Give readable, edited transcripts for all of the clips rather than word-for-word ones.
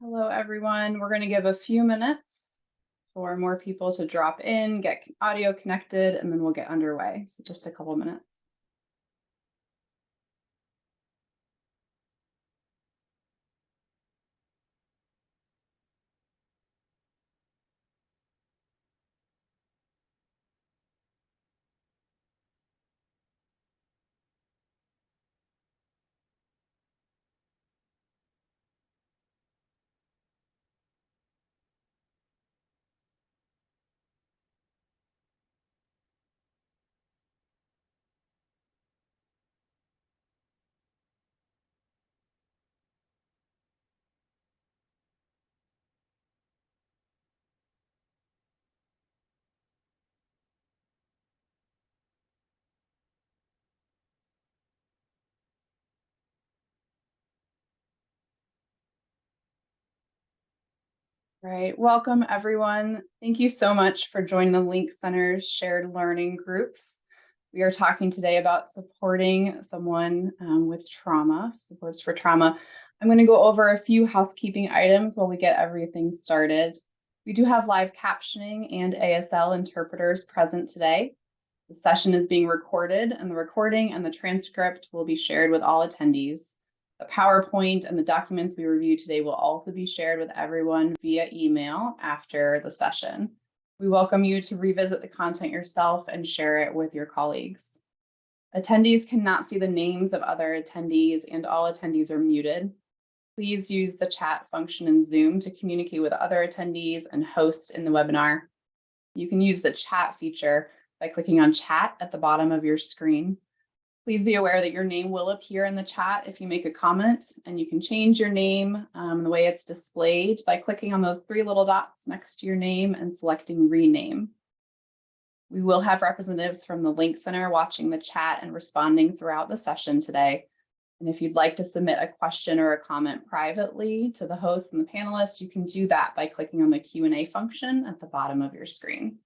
Hello, everyone. We're going to give a few minutes for more people to drop in, get audio connected, and then we'll get underway. So just a couple minutes. Right. Welcome, everyone. Thank you so much for joining the Link Center's shared learning groups. We are talking today about supporting someone with trauma, supports for trauma. I'm going to go over a few housekeeping items while we get everything started. We do have live captioning and ASL interpreters present today. The session is being recorded, and the recording and the transcript will be shared with all attendees. The PowerPoint and the documents we review today will also be shared with everyone via email after the session. We welcome you to revisit the content yourself and share it with your colleagues. Attendees cannot see the names of other attendees, and all attendees are muted. Please use the chat function in Zoom to communicate with other attendees and hosts in the webinar. You can use the chat feature by clicking on chat at the bottom of your screen. Please be aware that your name will appear in the chat if you make a comment, and you can change your name the way it's displayed by clicking on those three little dots next to your name and selecting rename. We will have representatives from the Link Center watching the chat and responding throughout the session today. And if you'd like to submit a question or a comment privately to the host and the panelists, you can do that by clicking on the Q&A function at the bottom of your screen.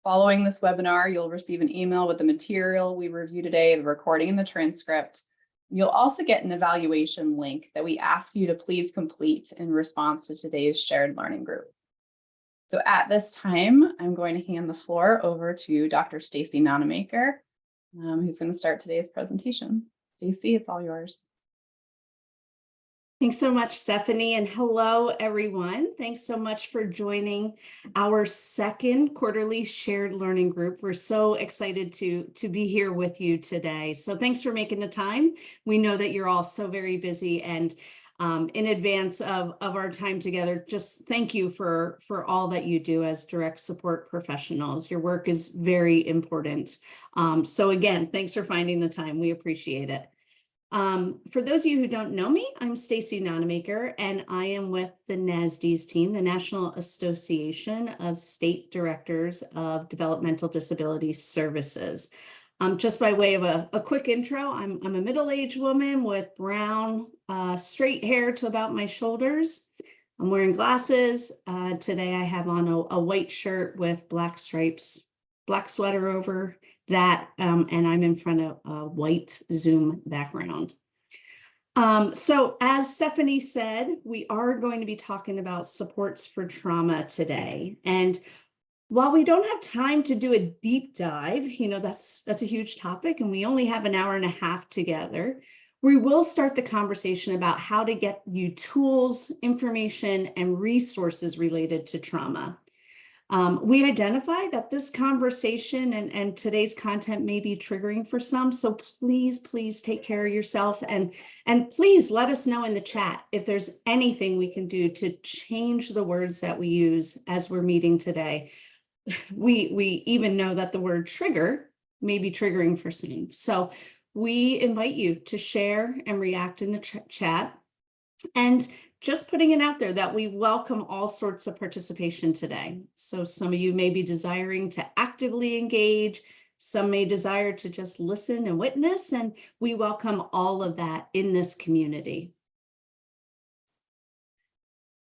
Following this webinar, you'll receive an email with the material we review today, the recording and the transcript. You'll also get an evaluation link that we ask you to please complete in response to today's shared learning group. So at this time, I'm going to hand the floor over to Dr. Stacy Nonamaker, who's going to start today's presentation. Stacy, it's all yours. Thanks so much, Stephanie, and hello, everyone. Thanks so much for joining our second quarterly shared learning group. We're so excited to be here with you today. So thanks for making the time. We know that you're all so very busy, and in advance of our time together, just thank you for all that you do as direct support professionals. Your work is very important. So again, thanks for finding the time. We appreciate it. For those of you who don't know me, I'm Stacy Nonamaker, and I am with the NASDS team, the National Association of State Directors of Developmental Disability Services. Just by way of a quick intro, I'm a middle-aged woman with brown, straight hair to about my shoulders. I'm wearing glasses. Today I have on a white shirt with black stripes, black sweater over that, and I'm in front of a white Zoom background. So as Stephanie said, we are going to be talking about supports for trauma today. And while we don't have time to do a deep dive, that's a huge topic, and we only have an hour and a half together, we will start the conversation about how to get you tools, information, and resources related to trauma. We identify that this conversation and today's content may be triggering for some, so please take care of yourself, and please let us know in the chat if there's anything we can do to change the words that we use as we're meeting today. We even know that the word trigger may be triggering for some. So we invite you to share and react in the chat, and just putting it out there that we welcome all sorts of participation today. So some of you may be desiring to actively engage, some may desire to just listen and witness, and we welcome all of that in this community.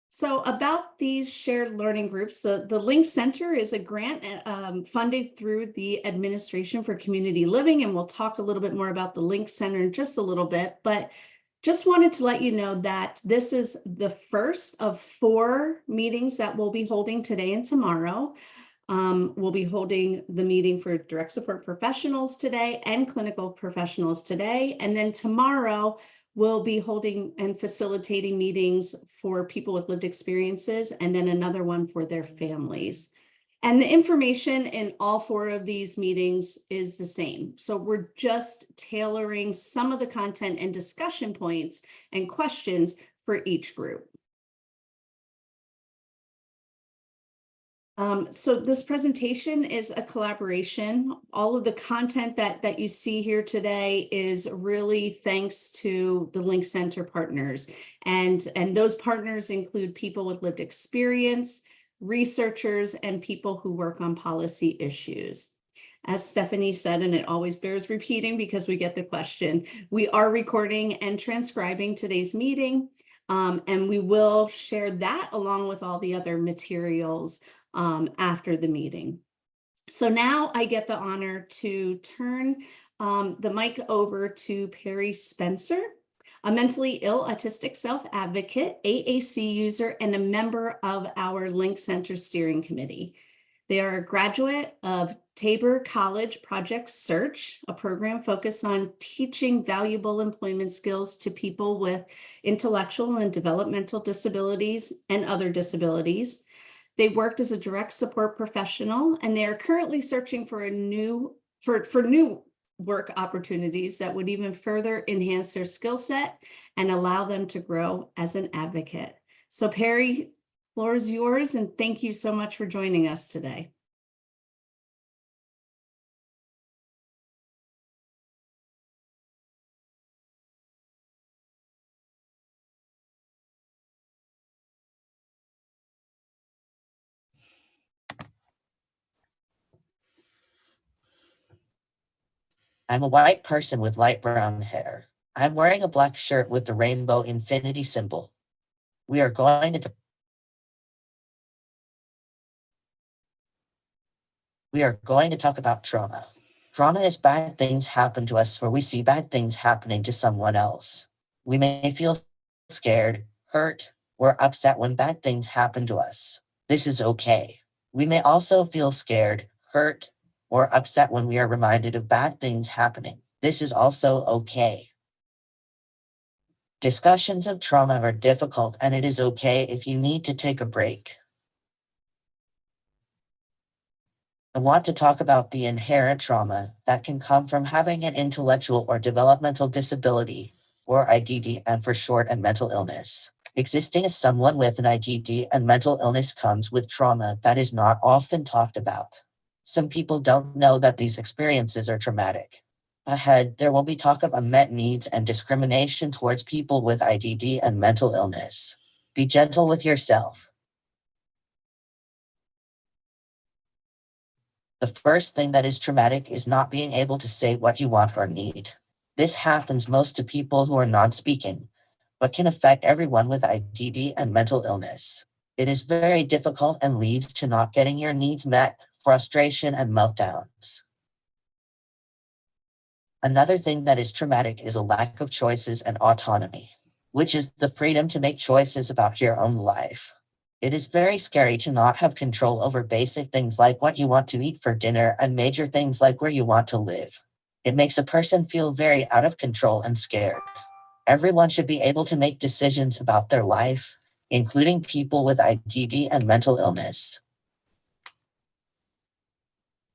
So about these shared learning groups, the Link Center is a grant funded through the Administration for Community Living, and we'll talk a little bit more about the Link Center in just a little bit, but Just wanted to let you know that this is the first of 4 meetings that we'll be holding today and tomorrow. We'll be holding the meeting for direct support professionals today and clinical professionals today. And then tomorrow, we'll be holding and facilitating meetings for people with lived experiences, and then another one for their families. And the information in all 4 of these meetings is the same. So we're just tailoring some of the content and discussion points and questions for each group. So this presentation is a collaboration. All of the content that you see here today is really thanks to the Link Center partners. And those partners include people with lived experience, researchers, and people who work on policy issues. As Stephanie said, and it always bears repeating because we get the question, we are recording and transcribing today's meeting, and we will share that along with all the other materials after the meeting. So now I get the honor to turn the mic over to Perry Spencer, a mentally ill autistic self-advocate, AAC user, and a member of our Link Center Steering Committee. They are a graduate of Tabor College Project Search, a program focused on teaching valuable employment skills to people with intellectual and developmental disabilities and other disabilities. They worked as a direct support professional, and they are currently searching for new work opportunities that would even further enhance their skill set and allow them to grow as an advocate. So Perry, floor is yours, and thank you so much for joining us today. I'm a white person with light brown hair. I'm wearing a black shirt with the rainbow infinity symbol. We are going to talk about trauma. Trauma is bad things happen to us where we see bad things happening to someone else. We may feel scared, hurt, or upset when bad things happen to us. This is okay. We may also feel scared, hurt, or upset when we are reminded of bad things happening. This is also okay. Discussions of trauma are difficult, and it is okay if you need to take a break. I want to talk about the inherent trauma that can come from having an intellectual or developmental disability, or IDD and for short, and mental illness. Existing as someone with an IDD and mental illness comes with trauma that is not often talked about. Some people don't know that these experiences are traumatic. Ahead, there will be talk of unmet needs and discrimination towards people with IDD and mental illness. Be gentle with yourself. The first thing that is traumatic is not being able to say what you want or need. This happens most to people who are non-speaking, but can affect everyone with IDD and mental illness. It is very difficult and leads to not getting your needs met, frustration, and meltdowns. Another thing that is traumatic is a lack of choices and autonomy, which is the freedom to make choices about your own life. It is very scary to not have control over basic things like what you want to eat for dinner and major things like where you want to live. It makes a person feel very out of control and scared. Everyone should be able to make decisions about their life, including people with IDD and mental illness.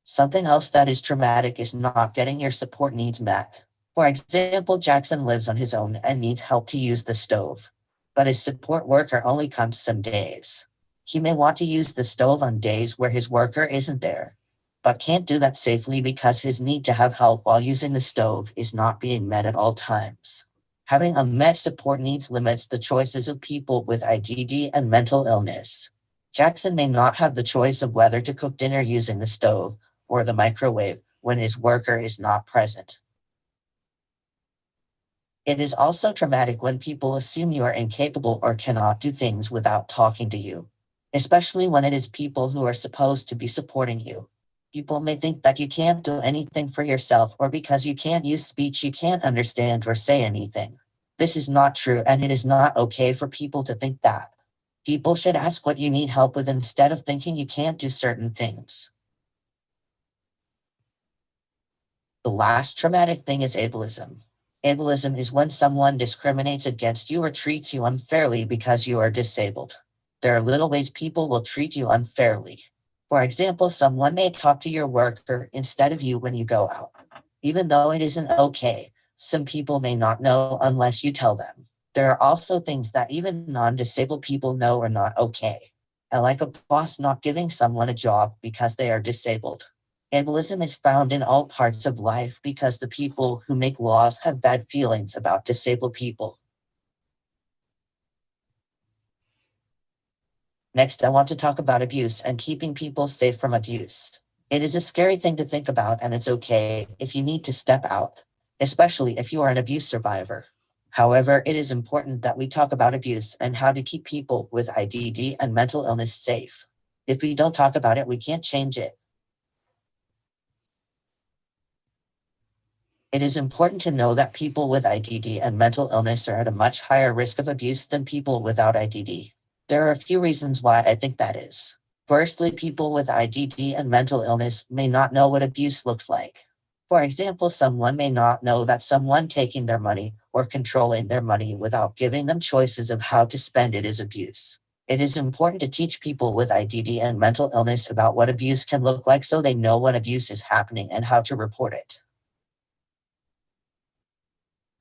Something else that is traumatic is not getting your support needs met. For example, Jackson lives on his own and needs help to use the stove, but his support worker only comes some days. He may want to use the stove on days where his worker isn't there, but can't do that safely because his need to have help while using the stove is not being met at all times. Having unmet support needs limits the choices of people with IDD and mental illness. Jackson may not have the choice of whether to cook dinner using the stove or the microwave when his worker is not present. It is also traumatic when people assume you are incapable or cannot do things without talking to you, especially when it is people who are supposed to be supporting you. People may think that you can't do anything for yourself, or because you can't use speech, you can't understand or say anything. This is not true, and it is not okay for people to think that. People should ask what you need help with instead of thinking you can't do certain things. The last traumatic thing is ableism. Ableism is when someone discriminates against you or treats you unfairly because you are disabled. There are little ways people will treat you unfairly. For example, someone may talk to your worker instead of you when you go out. Even though it isn't okay, some people may not know unless you tell them. There are also things that even non-disabled people know are not okay. Like a boss not giving someone a job because they are disabled. Ableism is found in all parts of life because the people who make laws have bad feelings about disabled people. Next, I want to talk about abuse and keeping people safe from abuse. It is a scary thing to think about, and it's okay if you need to step out, especially if you are an abuse survivor. However, it is important that we talk about abuse and how to keep people with IDD and mental illness safe. If we don't talk about it, we can't change it. It is important to know that people with IDD and mental illness are at a much higher risk of abuse than people without IDD. There are a few reasons why I think that is. Firstly, people with IDD and mental illness may not know what abuse looks like. For example, someone may not know that someone taking their money or controlling their money without giving them choices of how to spend it is abuse. It is important to teach people with IDD and mental illness about what abuse can look like so they know when abuse is happening and how to report it.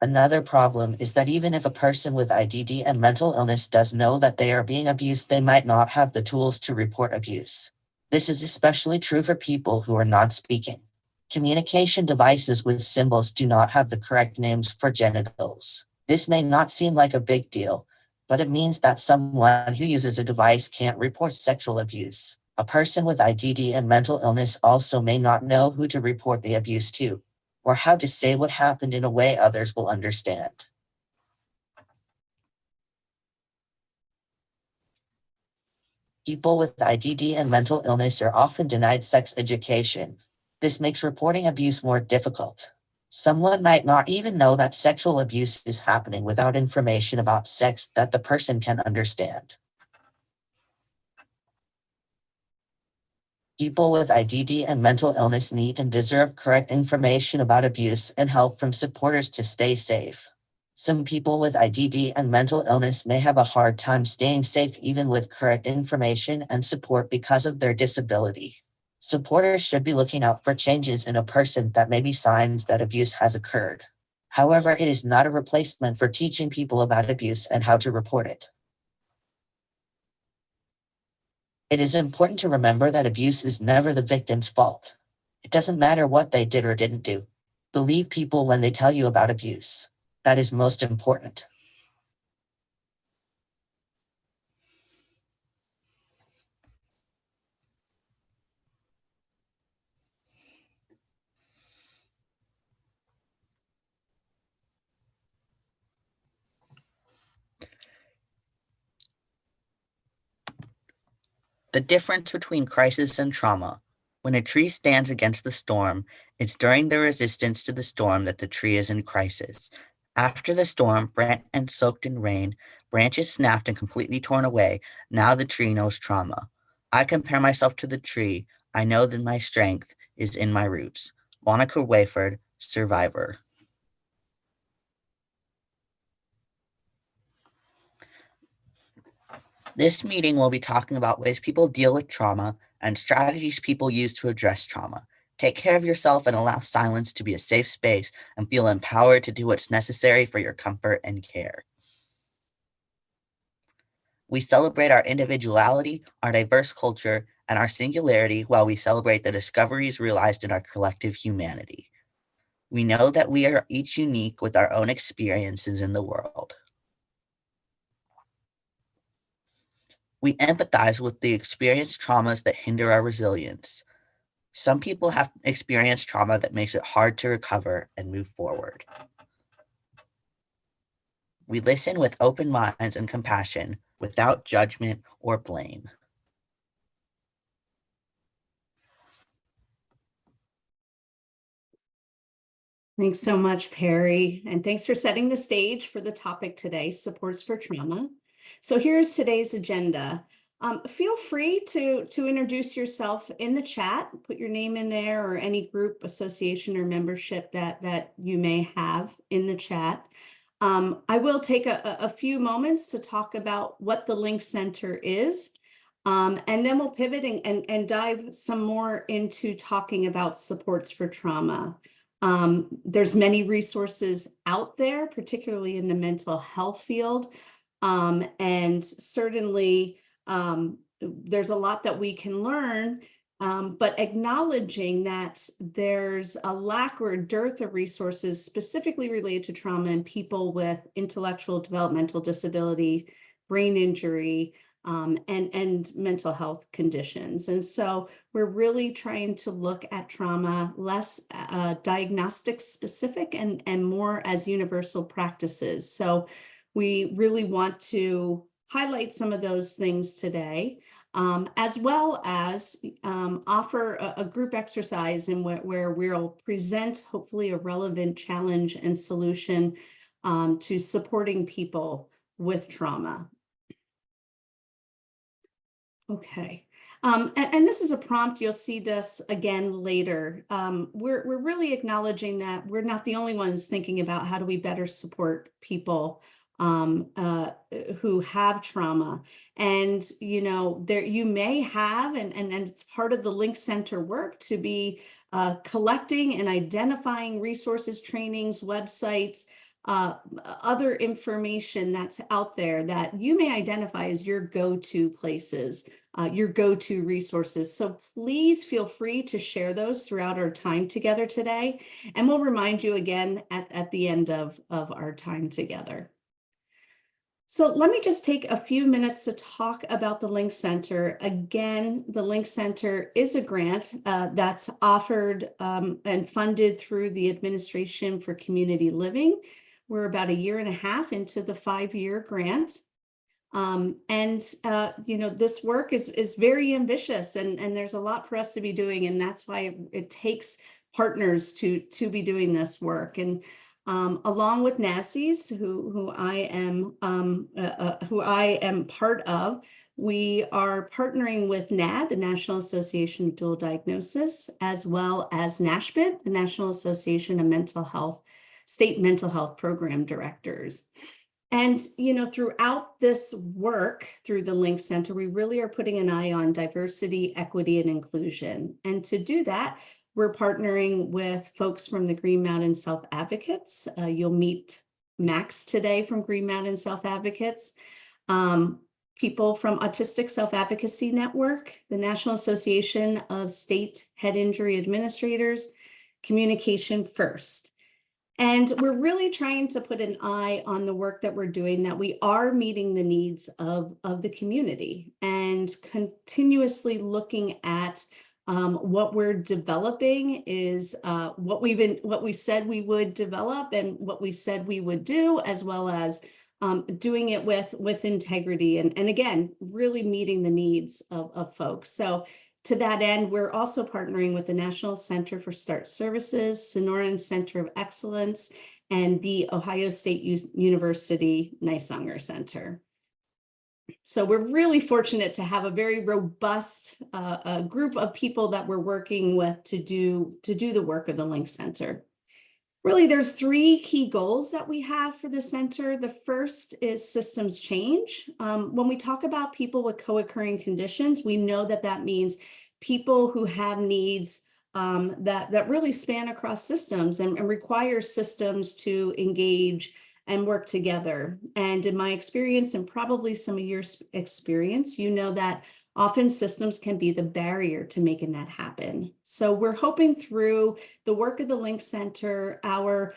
Another problem is that even if a person with IDD and mental illness does know that they are being abused, they might not have the tools to report abuse. This is especially true for people who are not speaking. Communication devices with symbols do not have the correct names for genitals. This may not seem like a big deal, but it means that someone who uses a device can't report sexual abuse. A person with IDD and mental illness also may not know who to report the abuse to, or how to say what happened in a way others will understand. People with IDD and mental illness are often denied sex education. This makes reporting abuse more difficult. Someone might not even know that sexual abuse is happening without information about sex that the person can understand. People with IDD and mental illness need and deserve correct information about abuse and help from supporters to stay safe. Some people with IDD and mental illness may have a hard time staying safe even with correct information and support because of their disability. Supporters should be looking out for changes in a person that may be signs that abuse has occurred. However, it is not a replacement for teaching people about abuse and how to report it. It is important to remember that abuse is never the victim's fault. It doesn't matter what they did or didn't do. Believe people when they tell you about abuse. That is most important. The difference between crisis and trauma. When a tree stands against the storm, it's during the resistance to the storm that the tree is in crisis. After the storm, burnt and soaked in rain, branches snapped and completely torn away, now the tree knows trauma. I compare myself to the tree. I know that my strength is in my roots. Monica Wayford, survivor. This meeting will be talking about ways people deal with trauma and strategies people use to address trauma. Take care of yourself and allow silence to be a safe space and feel empowered to do what's necessary for your comfort and care. We celebrate our individuality, our diverse culture, and our singularity while we celebrate the discoveries realized in our collective humanity. We know that we are each unique with our own experiences in the world. We empathize with the experienced traumas that hinder our resilience. Some people have experienced trauma that makes it hard to recover and move forward. We listen with open minds and compassion without judgment or blame. Thanks so much, Perry. And thanks for setting the stage for the topic today, supports for trauma. So here's today's agenda. Feel free to introduce yourself in the chat, put your name in there or any group, association, or membership that you may have in the chat. I will take a few moments to talk about what the Link Center is. And then we'll pivot and dive some more into talking about supports for trauma. There's many resources out there, particularly in the mental health field. And certainly there's a lot that we can learn, but acknowledging that there's a lack or a dearth of resources specifically related to trauma and people with intellectual developmental disability, brain injury, and mental health conditions. And so we're really trying to look at trauma less diagnostic specific and more as universal practices. So we really want to highlight some of those things today, as well as offer a group exercise in where we'll present hopefully a relevant challenge and solution to supporting people with trauma. Okay. And this is a prompt. You'll see this again later. We're really acknowledging that we're not the only ones thinking about how do we better support people who have trauma. And, you know, there you may have, and it's part of the Link Center work to be collecting and identifying resources, trainings, websites, other information that's out there that you may identify as your go-to places, your go-to resources. So please feel free to share those throughout our time together today. And we'll remind you again at the end of our time together. So let me just take a few minutes to talk about the Link Center. Again, the Link Center is a grant that's offered and funded through the Administration for Community Living. We're about 1.5 years into the 5-year grant. You know, this work is very ambitious and there's a lot for us to be doing. And that's why it takes partners to be doing this work. And along with NASCES, who I am part of, we are partnering with NAD, the National Association of Dual Diagnosis, as well as NASHBID, the National Association of Mental Health, State Mental Health Program Directors. And, you know, throughout this work through the Link Center, we really are putting an eye on diversity, equity, and inclusion. And to do that, we're partnering with folks from the Green Mountain Self Advocates. You'll meet Max today from Green Mountain Self Advocates, people from Autistic Self-Advocacy Network, the National Association of State Head Injury Administrators, Communication First. And we're really trying to put an eye on the work that we're doing, that we are meeting the needs of the community and continuously looking at what we're developing is what we said we would develop and what we said we would do, as well as doing it with integrity and again, really meeting the needs of folks. So to that end, we're also partnering with the National Center for START Services, Sonoran Center of Excellence, and the Ohio State University Neisanger Center. So we're really fortunate to have a very robust group of people that we're working with to do the work of the Link Center. Really, there's 3 key goals that we have for the center. The first is systems change. When we talk about people with co-occurring conditions, we know that means people who have needs that really span across systems and require systems to engage and work together. And in my experience, and probably some of your experience, you know that often systems can be the barrier to making that happen. So we're hoping through the work of the Link Center, our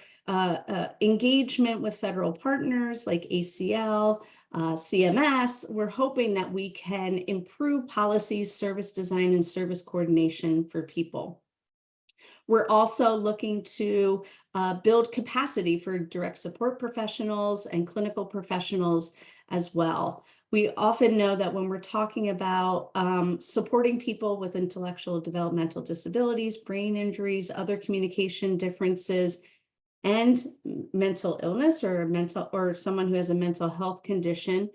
engagement with federal partners like ACL, CMS, we're hoping that we can improve policies, service design, and service coordination for people. We're also looking to build capacity for direct support professionals and clinical professionals as well. We often know that when we're talking about supporting people with intellectual developmental disabilities, brain injuries, other communication differences, and mental illness or someone who has a mental health condition,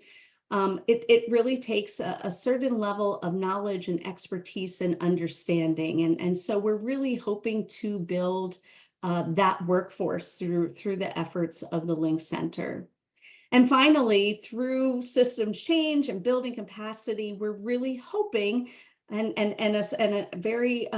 it really takes a certain level of knowledge and expertise and understanding. And so we're really hoping to build that workforce through the efforts of the Link Center. And finally, through systems change and building capacity, we're really hoping, and a very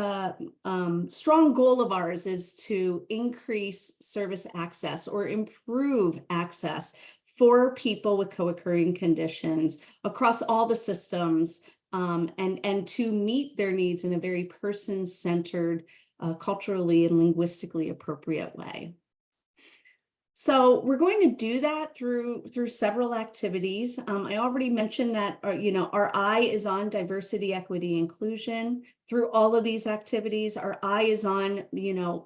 strong goal of ours is to increase service access or improve access for people with co-occurring conditions across all the systems, and to meet their needs in a very person-centered, culturally and linguistically appropriate way. So we're going to do that through several activities. I already mentioned that our eye is on diversity, equity, inclusion. Through all of these activities, our eye is on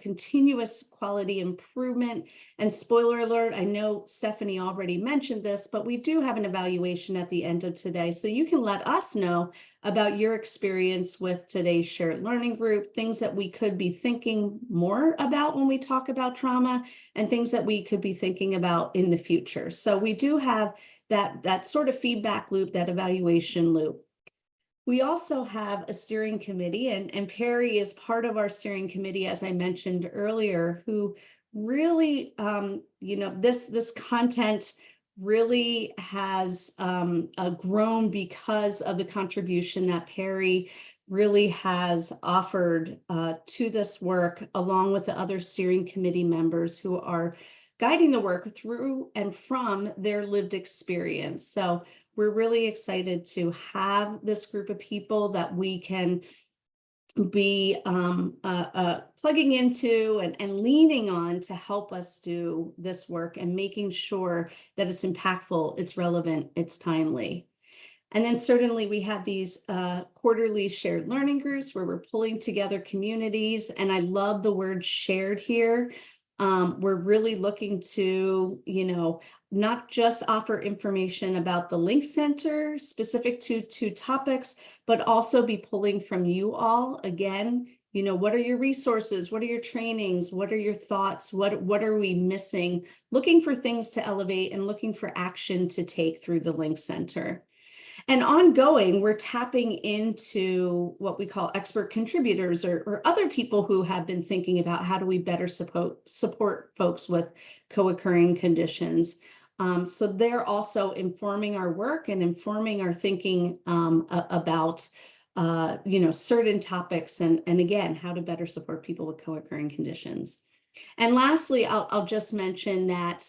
continuous quality improvement. And spoiler alert, I know Stephanie already mentioned this, but we do have an evaluation at the end of today. So you can let us know about your experience with today's shared learning group, things that we could be thinking more about when we talk about trauma, and things that we could be thinking about in the future. So we do have that sort of feedback loop, that evaluation loop. We also have a steering committee, and Perry is part of our steering committee, as I mentioned earlier, who really, this content really has grown because of the contribution that Perry really has offered to this work, along with the other steering committee members who are guiding the work through and from their lived experience. So we're really excited to have this group of people that we can be plugging into and leaning on to help us do this work and making sure that it's impactful, it's relevant, it's timely. And then certainly we have these quarterly shared learning groups where we're pulling together communities. And I love the word shared here. We're really looking to, not just offer information about the Link Center specific to topics, but also be pulling from you all. Again, what are your resources? What are your trainings? What are your thoughts? What are we missing? Looking for things to elevate and looking for action to take through the Link Center. And ongoing, we're tapping into what we call expert contributors or other people who have been thinking about how do we better support folks with co-occurring conditions. So they're also informing our work and informing our thinking about certain topics and again, how to better support people with co-occurring conditions. And lastly, I'll just mention that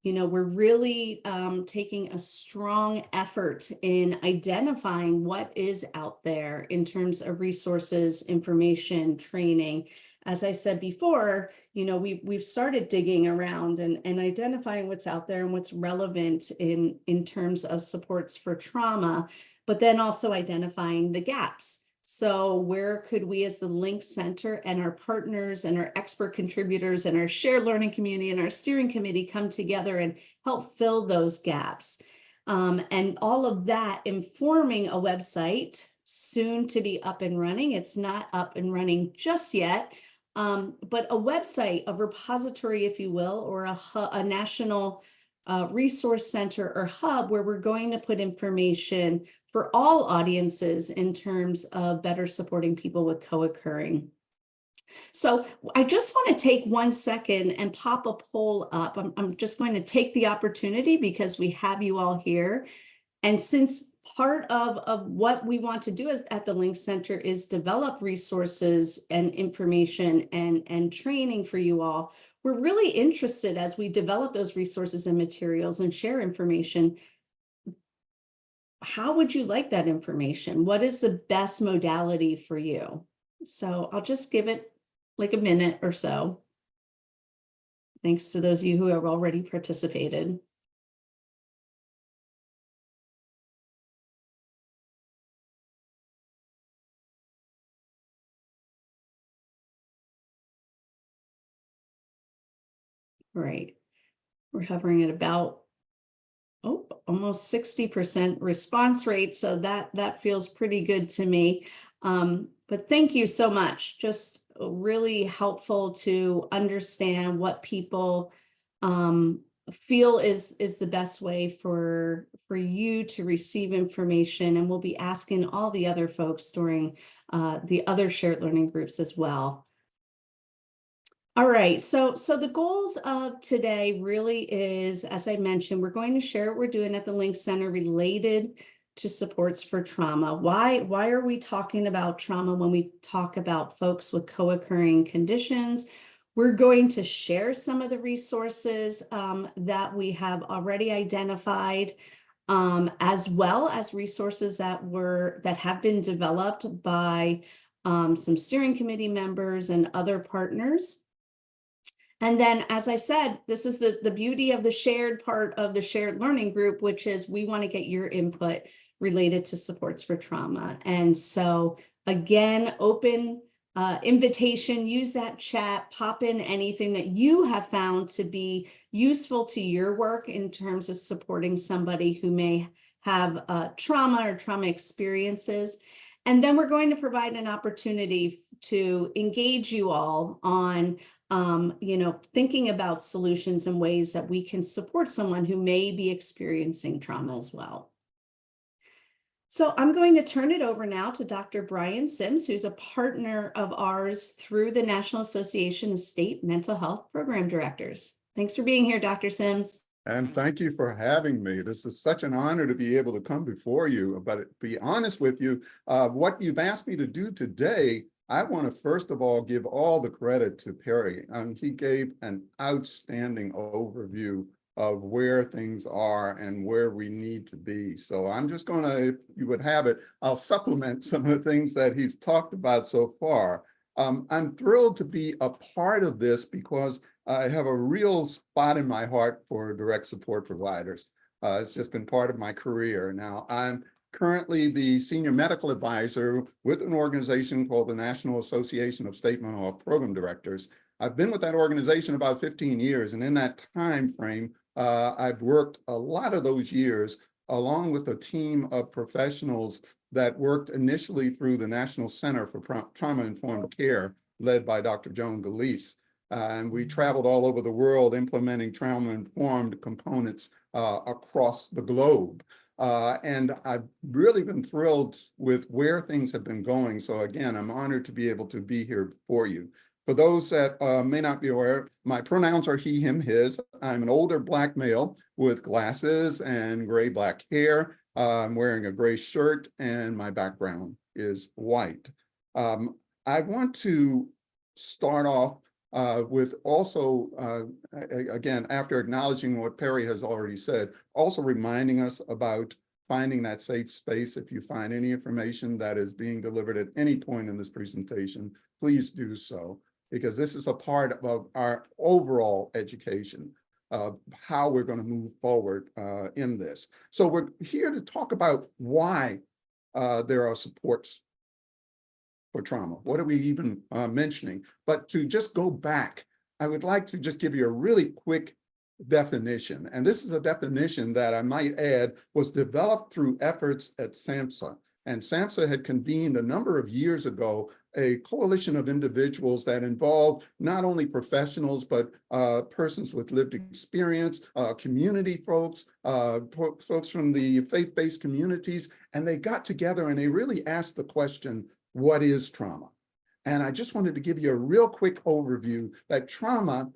we're really taking a strong effort in identifying what is out there in terms of resources, information, training. As I said before, we've started digging around and identifying what's out there and what's relevant in terms of supports for trauma, but then also identifying the gaps. So where could we as the Link Center and our partners and our expert contributors and our shared learning community and our steering committee come together and help fill those gaps? And all of that informing a website soon to be up and running. It's not up and running just yet, but a website, a repository, if you will, or a national resource center or hub where we're going to put information for all audiences in terms of better supporting people with co-occurring. So I just want to take 1 second and pop a poll up. I'm just going to take the opportunity because we have you all here. And since part of what we want to do at the Link Center is develop resources and information and training for you all, we're really interested as we develop those resources and materials and share information. How would you like that information? What is the best modality for you? So I'll just give it like a minute or so. Thanks to those of you who have already participated. Right. We're hovering at about almost 60% response rate. So that feels pretty good to me. But thank you so much. Just really helpful to understand what people feel is the best way for you to receive information. And we'll be asking all the other folks during the other shared learning groups as well. All right, so the goals of today really is, as I mentioned, we're going to share what we're doing at the Link Center related to supports for trauma. Why are we talking about trauma when we talk about folks with co-occurring conditions? We're going to share some of the resources that we have already identified, as well as resources that have been developed by some steering committee members and other partners. And then, as I said, this is the beauty of the shared part of the shared learning group, which is we want to get your input related to supports for trauma. And so again, open invitation, use that chat, pop in anything that you have found to be useful to your work in terms of supporting somebody who may have trauma or trauma experiences. And then we're going to provide an opportunity to engage you all on thinking about solutions and ways that we can support someone who may be experiencing trauma as well. So I'm going to turn it over now to Dr. Brian Sims, who's a partner of ours through the National Association of State Mental Health Program Directors. Thanks for being here, Dr. Sims. And thank you for having me. This is such an honor to be able to come before you. But to be honest with you, what you've asked me to do today, I want to first of all give all the credit to Perry. He gave an outstanding overview of where things are and where we need to be. So I'm just going to, if you would have it, I'll supplement some of the things that he's talked about so far. I'm thrilled to be a part of this because I have a real spot in my heart for direct support providers. It's just been part of my career. Now, I'm currently the senior medical advisor with an organization called the National Association of State Mental Health Program Directors. I've been with that organization about 15 years, and in that time frame, I've worked a lot of those years along with a team of professionals that worked initially through the National Center for Trauma-Informed Care, led by Dr. Joan Gillese. And we traveled all over the world implementing trauma-informed components across the globe. And I've really been thrilled with where things have been going. So again, I'm honored to be able to be here for you. For those that may not be aware, my pronouns are he, him, his. I'm an older Black male with glasses and gray-black hair. I'm wearing a gray shirt and my background is white. I want to start off with also, again, after acknowledging what Perry has already said, also reminding us about finding that safe space. If you find any information that is being delivered at any point in this presentation, please do so, because this is a part of our overall education of how we're going to move forward in this. So we're here to talk about why there are supports for trauma. What are we even mentioning? But to just go back, I would like to just give you a really quick definition. And this is a definition that I might add was developed through efforts at SAMHSA. And SAMHSA had convened a number of years ago a coalition of individuals that involved not only professionals, but persons with lived experience, community folks, folks from the faith-based communities, and they got together and they really asked the question, what is trauma? And I just wanted to give you a real quick overview that trauma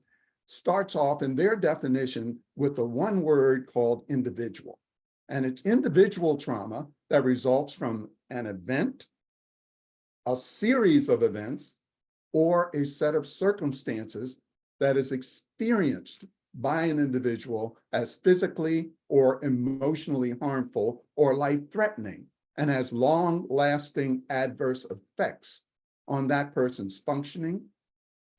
starts off in their definition with the one word called individual. And it's individual trauma that results from an event, a series of events, or a set of circumstances that is experienced by an individual as physically or emotionally harmful or life-threatening, and has long-lasting adverse effects on that person's functioning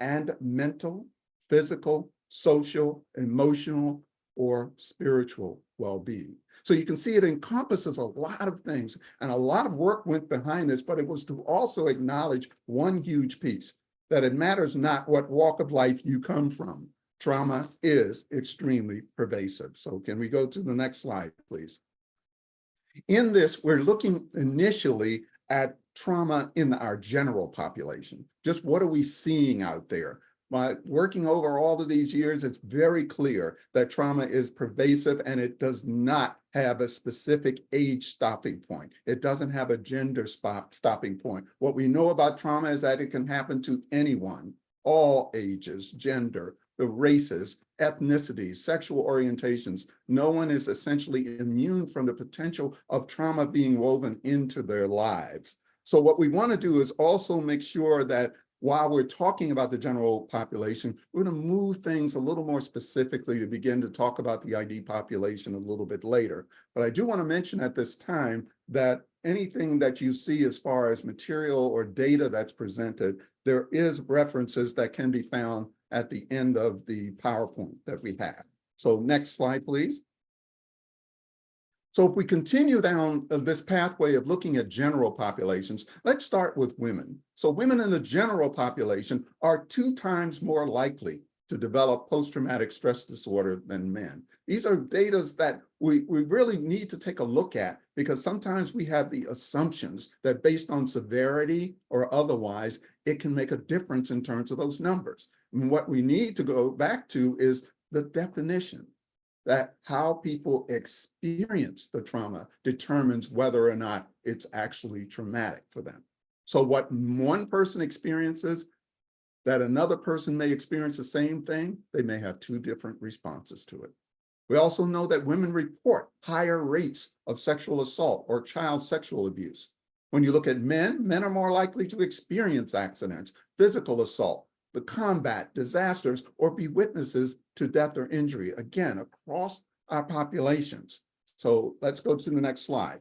and mental, physical, social, emotional, or spiritual well-being. So you can see it encompasses a lot of things, and a lot of work went behind this, but it was to also acknowledge one huge piece, that it matters not what walk of life you come from. Trauma is extremely pervasive. So can we go to the next slide, please? In this, we're looking initially at trauma in our general population. Just what are we seeing out there? By working over all of these years, it's very clear that trauma is pervasive and it does not have a specific age stopping point. It doesn't have a gender stopping point. What we know about trauma is that it can happen to anyone, all ages, gender, the races, ethnicities, sexual orientations. No one is essentially immune from the potential of trauma being woven into their lives. So what we want to do is also make sure that while we're talking about the general population, we're going to move things a little more specifically to begin to talk about the ID population a little bit later. But I do want to mention at this time that anything that you see as far as material or data that's presented, there is references that can be found at the end of the PowerPoint that we have. So next slide, please. So if we continue down this pathway of looking at general populations, let's start with women. So women in the general population are 2 times more likely to develop post-traumatic stress disorder than men. These are data that we really need to take a look at, because sometimes we have the assumptions that based on severity or otherwise, it can make a difference in terms of those numbers. And what we need to go back to is the definition, that how people experience the trauma determines whether or not it's actually traumatic for them. So what one person experiences, that another person may experience the same thing, they may have 2 different responses to it. We also know that women report higher rates of sexual assault or child sexual abuse. When you look at men, men are more likely to experience accidents, physical assault, the combat, disasters, or be witnesses to death or injury, again, across our populations. So let's go to the next slide.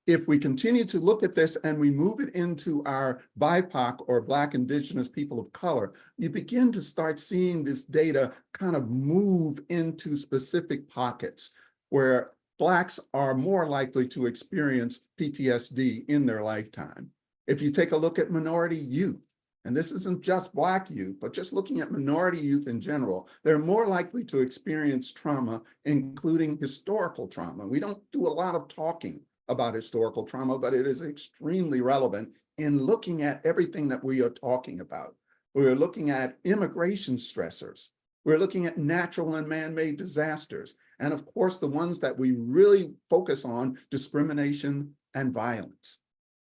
If we continue to look at this and we move it into our BIPOC or Black, Indigenous, people of color, you begin to start seeing this data kind of move into specific pockets where Blacks are more likely to experience PTSD in their lifetime. If you take a look at minority youth, and this isn't just Black youth, but just looking at minority youth in general, they're more likely to experience trauma, including historical trauma. We don't do a lot of talking about historical trauma, but it is extremely relevant in looking at everything that we are talking about. We're looking at immigration stressors. We're looking at natural and man-made disasters. And of course, the ones that we really focus on, discrimination and violence.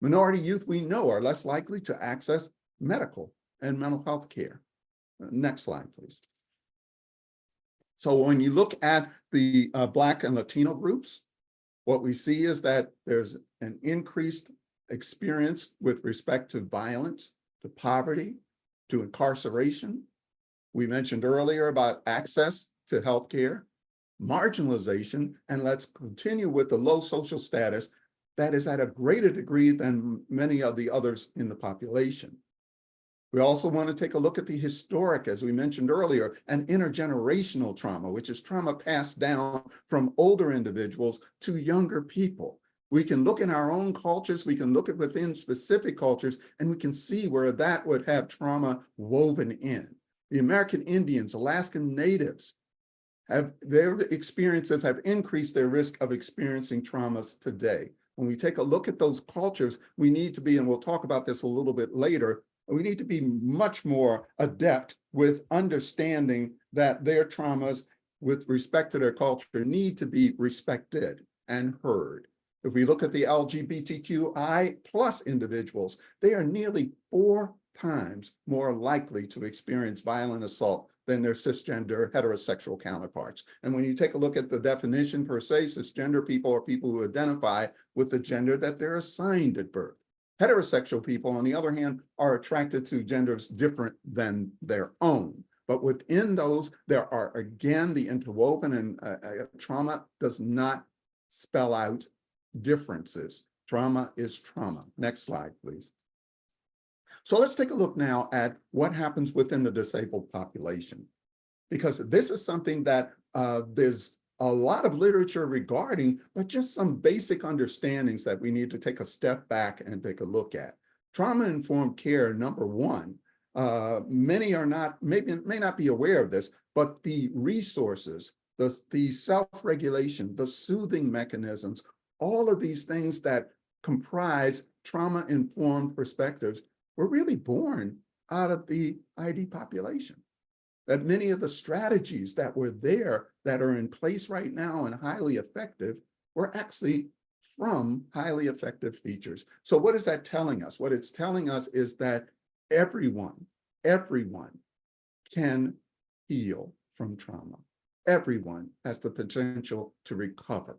Minority youth, we know, are less likely to access medical and mental health care. Next slide, please. So when you look at the Black and Latino groups, what we see is that there's an increased experience with respect to violence, to poverty, to incarceration. We mentioned earlier about access to healthcare, marginalization, and let's continue with the low social status that is at a greater degree than many of the others in the population. We also want to take a look at the historic, as we mentioned earlier, and intergenerational trauma, which is trauma passed down from older individuals to younger people. We can look in our own cultures, we can look at within specific cultures, and we can see where that would have trauma woven in. The American Indians, Alaskan Natives, their experiences have increased their risk of experiencing traumas today. When we take a look at those cultures, we need to be, and we'll talk about this a little bit later, we need to be much more adept with understanding that their traumas with respect to their culture need to be respected and heard. If we look at the LGBTQI plus individuals, they are nearly 4 times more likely to experience violent assault than their cisgender heterosexual counterparts. And when you take a look at the definition per se, cisgender people are people who identify with the gender that they're assigned at birth. Heterosexual people, on the other hand, are attracted to genders different than their own. But within those, there are, again, the interwoven, and trauma does not spell out differences. Trauma is trauma. Next slide, please. So let's take a look now at what happens within the disabled population, because this is something that there's a lot of literature regarding, but just some basic understandings that we need to take a step back and take a look at. Trauma-informed care, number one, many are not, may not be aware of this, but the resources, the self-regulation, the soothing mechanisms, all of these things that comprise trauma-informed perspectives were really born out of the ID population. That many of the strategies that were there that are in place right now and highly effective were actually from highly effective features. So what is that telling us? What it's telling us is that everyone can heal from trauma. Everyone has the potential to recover.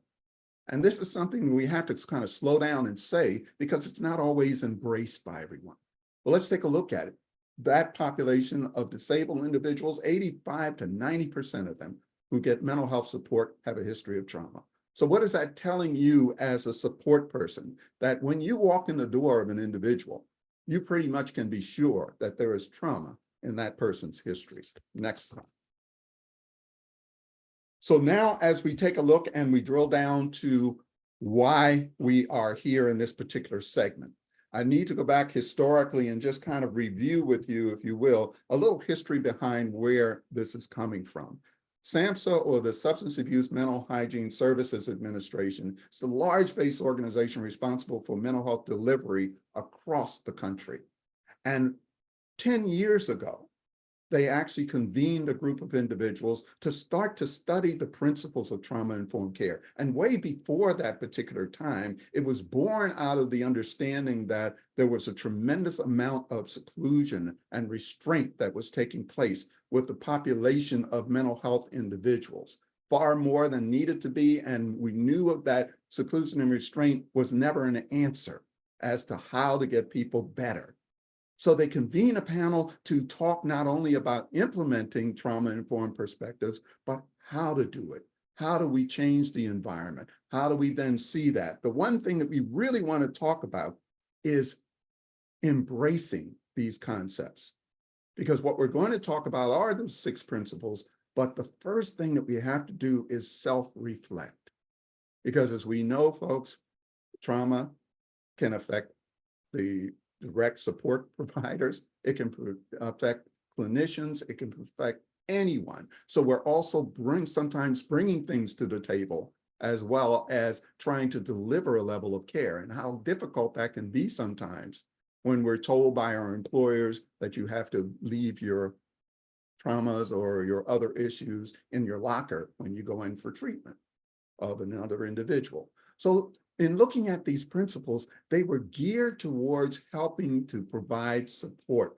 And this is something we have to kind of slow down and say, because it's not always embraced by everyone. Well, let's take a look at it. That population of disabled individuals, 85 to 90% of them who get mental health support have a history of trauma. So what is that telling you as a support person? That when you walk in the door of an individual, you pretty much can be sure that there is trauma in that person's history. Next slide. So now as we take a look and we drill down to why we are here in this particular segment, I need to go back historically and just kind of review with you, if you will, a little history behind where this is coming from. SAMHSA, or the Substance Abuse Mental Hygiene Services Administration, is the large-based organization responsible for mental health delivery across the country. And 10 years ago, they actually convened a group of individuals to start to study the principles of trauma-informed care. And way before that particular time, it was born out of the understanding that there was a tremendous amount of seclusion and restraint that was taking place with the population of mental health individuals, far more than needed to be. And we knew of that seclusion and restraint was never an answer as to how to get people better. So they convene a panel to talk not only about implementing trauma-informed perspectives, but how to do it. How do we change the environment? How do we then see that? The one thing that we really want to talk about is embracing these concepts. Because what we're going to talk about are those 6 principles, but the first thing that we have to do is self-reflect. Because as we know, folks, trauma can affect the direct support providers, it can affect clinicians, it can affect anyone. So we're also sometimes bringing things to the table, as well as trying to deliver a level of care, and how difficult that can be sometimes when we're told by our employers that you have to leave your traumas or your other issues in your locker when you go in for treatment of another individual. So in looking at these principles, they were geared towards helping to provide support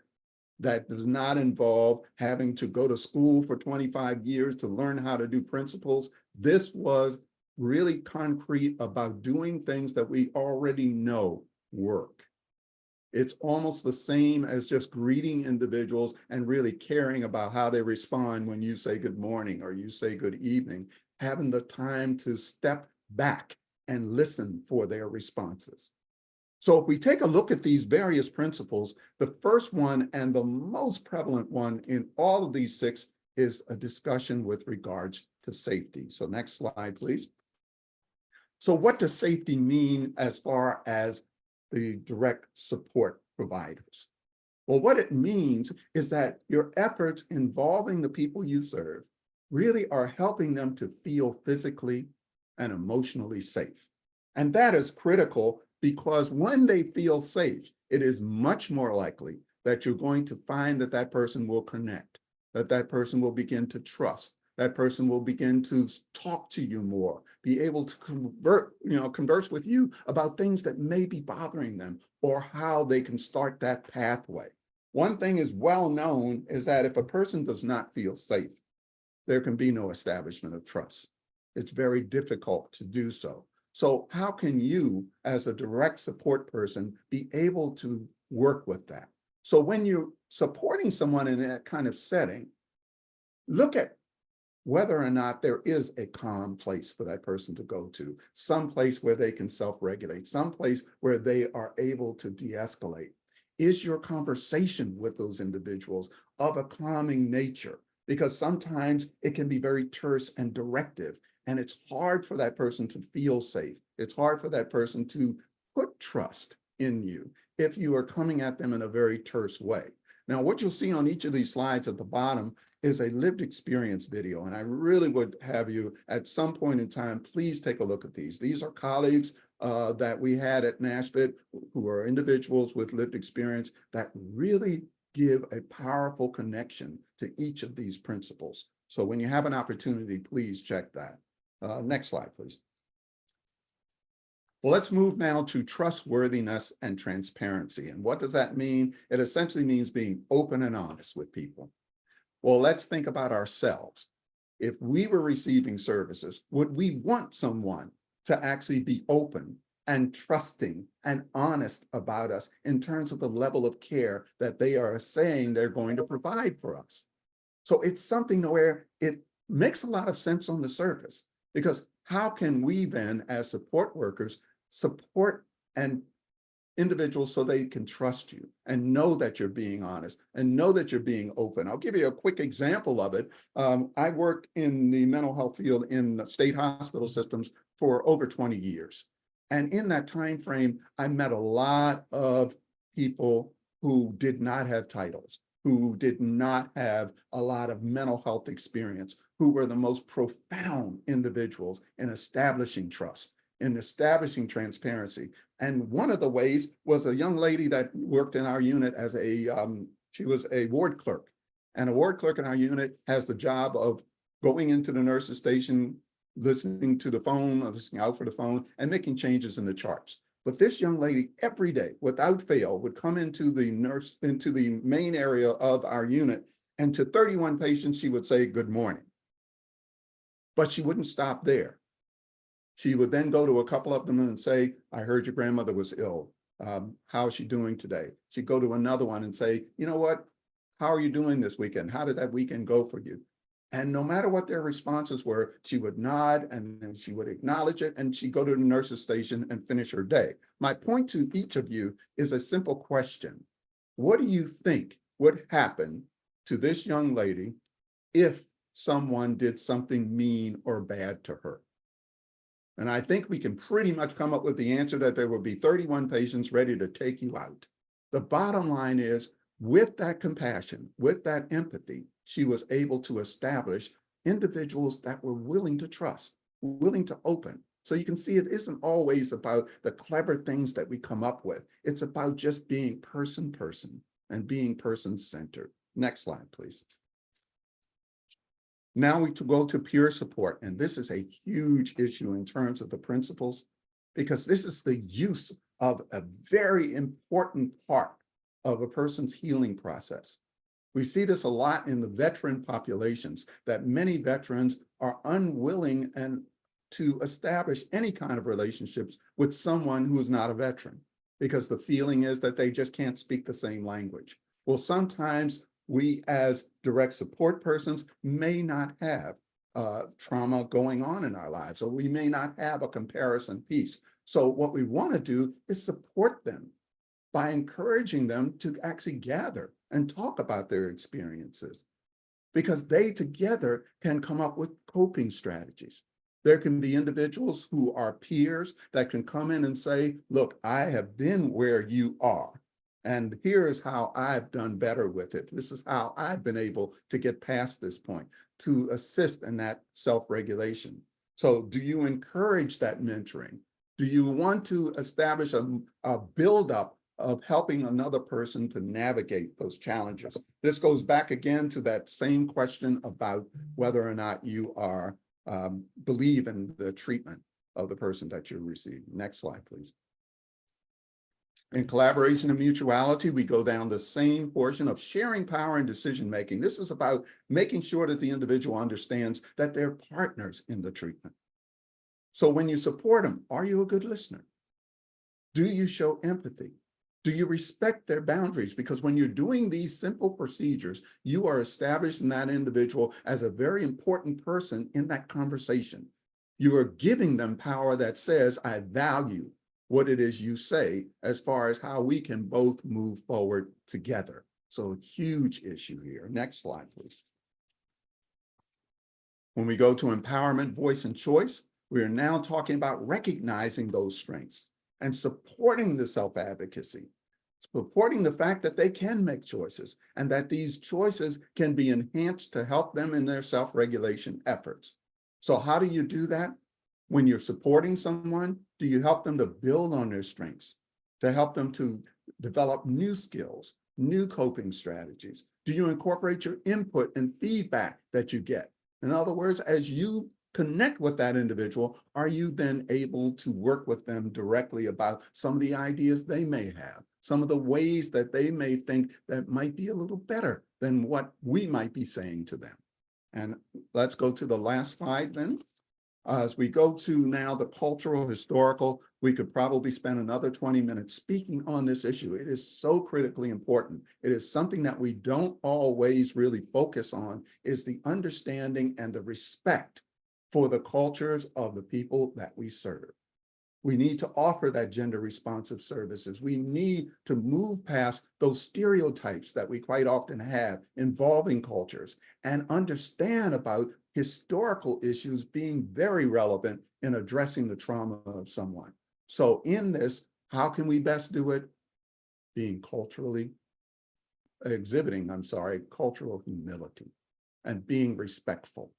that does not involve having to go to school for 25 years to learn how to do principles. This was really concrete about doing things that we already know work. It's almost the same as just greeting individuals and really caring about how they respond when you say good morning or you say good evening, having the time to step back and listen for their responses. So if we take a look at these various principles, the first one and the most prevalent one in all of these 6 is a discussion with regards to safety. So next slide, please. So what does safety mean as far as the direct support providers? Well, what it means is that your efforts involving the people you serve really are helping them to feel physically and emotionally safe. And that is critical, because when they feel safe, it is much more likely that you're going to find that that person will connect, that that person will begin to trust, that person will begin to talk to you more, be able to converse with you about things that may be bothering them or how they can start that pathway. One thing is well known is that if a person does not feel safe, there can be no establishment of trust. It's very difficult to do so. So how can you, as a direct support person, be able to work with that? So when you're supporting someone in that kind of setting, look at whether or not there is a calm place for that person to go to, some place where they can self-regulate, some place where they are able to de-escalate. Is your conversation with those individuals of a calming nature? Because sometimes it can be very terse and directive, and it's hard for that person to feel safe. It's hard for that person to put trust in you if you are coming at them in a very terse way. Now, what you'll see on each of these slides at the bottom is a lived experience video, and I really would have you at some point in time, please take a look at these. These are colleagues that we had at NASPIT, who are individuals with lived experience that really give a powerful connection to each of these principles. So when you have an opportunity, please check that. Next slide, please. Well, let's move now to trustworthiness and transparency. And what does that mean? It essentially means being open and honest with people. Well, let's think about ourselves. If we were receiving services, would we want someone to actually be open and trusting and honest about us in terms of the level of care that they are saying they're going to provide for us? So it's something where it makes a lot of sense on the surface, because how can we then, as support workers, support and individuals so they can trust you and know that you're being honest and know that you're being open? I'll give you a quick example of it. I worked in the mental health field in state hospital systems for over 20 years. And in that time frame, I met a lot of people who did not have titles, who did not have a lot of mental health experience, who were the most profound individuals in establishing trust, in establishing transparency. And one of the ways was a young lady that worked in our unit as she was a ward clerk. And a ward clerk in our unit has the job of going into the nurse's station, listening to the phone, or listening out for the phone, and making changes in the charts. But this young lady every day, without fail, would come into the main area of our unit, and to 31 patients, she would say, "Good morning." But she wouldn't stop there. She would then go to a couple of them and say, "I heard your grandmother was ill. How is she doing today?" She'd go to another one and say, "You know what? How are you doing this weekend? How did that weekend go for you?" And no matter what their responses were, she would nod and then she would acknowledge it, and she'd go to the nurse's station and finish her day. My point to each of you is a simple question. What do you think would happen to this young lady if someone did something mean or bad to her? And I think we can pretty much come up with the answer that there will be 31 patients ready to take you out. The bottom line is, with that compassion, with that empathy, she was able to establish individuals that were willing to trust, willing to open. So you can see it isn't always about the clever things that we come up with. It's about just being person and being person-centered. Next slide, please. Now we go to peer support, and this is a huge issue in terms of the principles, because this is the use of a very important part of a person's healing process. We see this a lot in the veteran populations, that many veterans are unwilling to establish any kind of relationships with someone who is not a veteran, because the feeling is that they just can't speak the same language. Well, sometimes we as direct support persons may not have trauma going on in our lives, or we may not have a comparison piece. So what we want to do is support them by encouraging them to actually gather and talk about their experiences, because they together can come up with coping strategies. There can be individuals who are peers that can come in and say, "Look, I have been where you are, and here is how I've done better with it. This is how I've been able to get past this point," to assist in that self-regulation. So do you encourage that mentoring? Do you want to establish a buildup of helping another person to navigate those challenges? This goes back again to that same question about whether or not you are believe in the treatment of the person that you're receiving. Next slide, please. In collaboration and mutuality, we go down the same portion of sharing power and decision-making. This is about making sure that the individual understands that they're partners in the treatment. So when you support them, are you a good listener? Do you show empathy? Do you respect their boundaries? Because when you're doing these simple procedures, you are establishing that individual as a very important person in that conversation. You are giving them power that says, "I value what it is you say," as far as how we can both move forward together. So huge issue here. Next slide, please. When we go to empowerment, voice, and choice, we are now talking about recognizing those strengths and supporting the self-advocacy, supporting the fact that they can make choices and that these choices can be enhanced to help them in their self-regulation efforts. So how do you do that? when you're supporting someone, do you help them to build on their strengths, to help them to develop new skills, new coping strategies? Do you incorporate your input and feedback that you get? In other words, as you connect with that individual, are you then able to work with them directly about some of the ideas they may have, some of the ways that they may think that might be a little better than what we might be saying to them? And let's go to the last slide then. As we go to now the cultural, historical, we could probably spend another 20 minutes speaking on this issue. It is so critically important. It is something that we don't always really focus on, is the understanding and the respect for the cultures of the people that we serve. We need to offer that gender responsive services. We need to move past those stereotypes that we quite often have involving cultures and understand about historical issues being very relevant in addressing the trauma of someone. So in this, how can we best do it? Exhibiting cultural humility and being respectful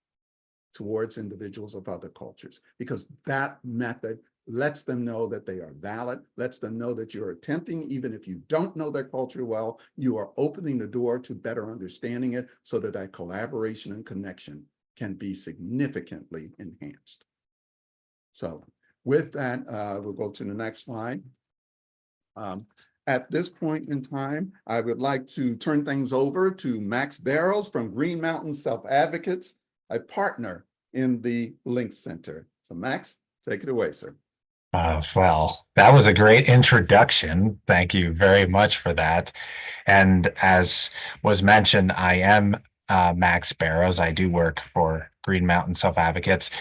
towards individuals of other cultures, because that method lets them know that they are valid, lets them know that you're attempting, even if you don't know their culture well, you are opening the door to better understanding it so that that collaboration and connection can be significantly enhanced. So with that, we'll go to the next slide. At this point in time, I would like to turn things over to Max Barrows from Green Mountain Self-Advocates, a partner in the Link Center. So Max, take it away, sir. Well, that was a great introduction. Thank you very much for that. And as was mentioned, I am Max Barrows. I do work for Green Mountain Self-Advocates.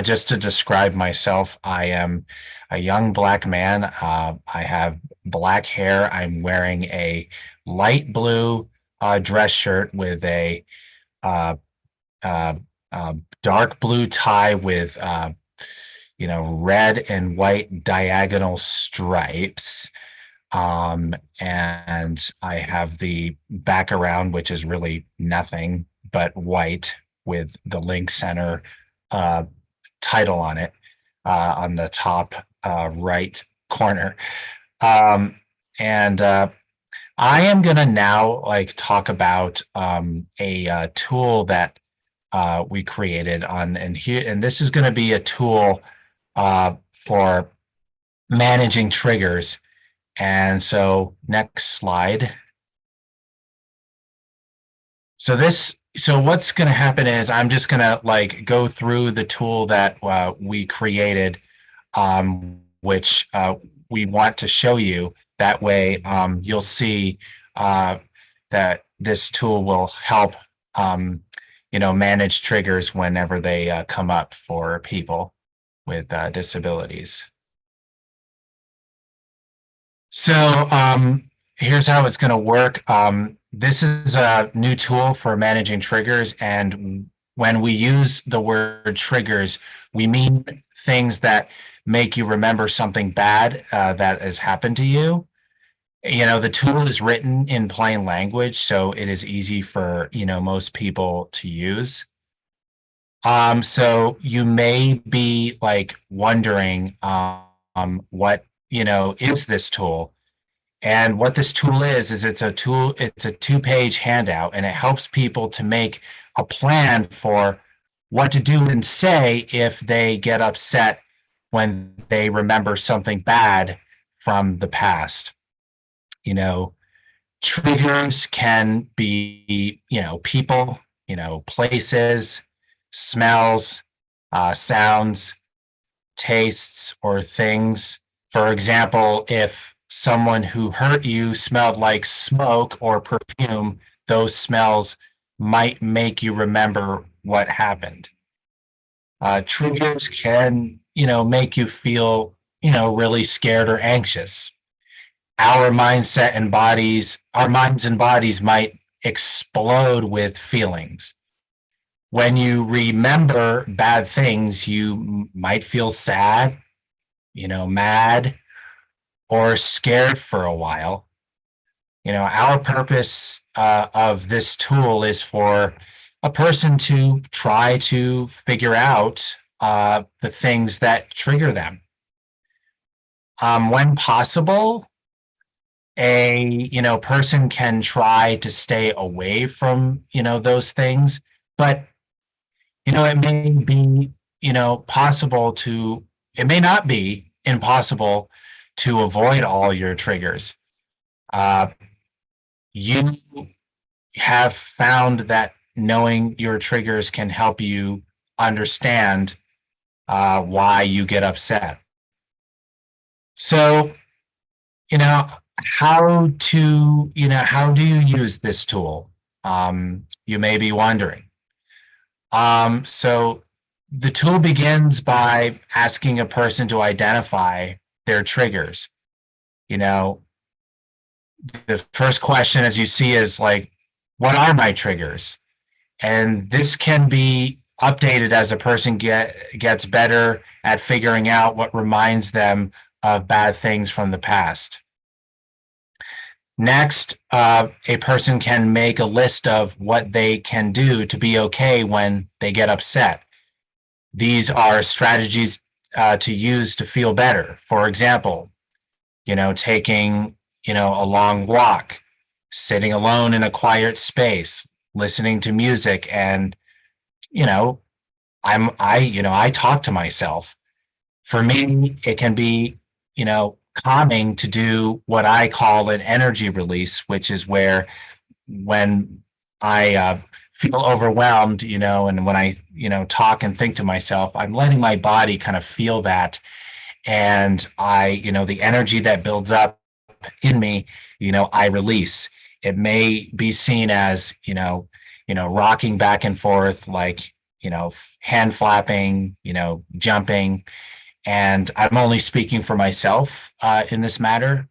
Just to describe myself, I am a young Black man. I have black hair. I'm wearing a light blue dress shirt with a dark blue tie with red and white diagonal stripes. And I have the background, which is really nothing but white with the Link Center title on it on the top right corner. And I am gonna now talk about a tool that we created and this is going to be a tool for managing triggers. And so next slide. So what's going to happen is I'm just going to go through the tool that we created, which we want to show you. That way you'll see that this tool will help manage triggers whenever they come up for people with disabilities. So here's how it's going to work. This is a new tool for managing triggers. And when we use the word triggers, we mean things that make you remember something bad that has happened to you. The tool is written in plain language, so it is easy for, most people to use. So you may be wondering, what, is this tool? And what this tool is it's a 2-page handout, and it helps people to make a plan for what to do and say if they get upset when they remember something bad from the past. Triggers can be, people, places, smells, sounds, tastes, or things. For example, if someone who hurt you smelled like smoke or perfume, those smells might make you remember what happened. Triggers can, make you feel, really scared or anxious. Our minds and bodies might explode with feelings. When you remember bad things, you might feel sad, mad, or scared for a while. Our purpose of this tool is for a person to try to figure out the things that trigger them. When possible, a person can try to stay away from those things, but it may be possible to it may not be impossible to avoid all your triggers. You have found that knowing your triggers can help you understand why you get upset. So, how do you use this tool? You may be wondering. So the tool begins by asking a person to identify their triggers. The first question, as you see, is like, what are my triggers? And this can be updated as a person gets better at figuring out what reminds them of bad things from the past. Next, a person can make a list of what they can do to be okay when they get upset. These are strategies to use to feel better. For example, taking, a long walk, sitting alone in a quiet space, listening to music, and, I talk to myself. For me, it can be, calming to do what I call an energy release, which is where when I feel overwhelmed, and when I, talk and think to myself, I'm letting my body kind of feel that. And the energy that builds up in me, I release. It may be seen as, rocking back and forth, like, hand flapping, jumping. And I'm only speaking for myself in this matter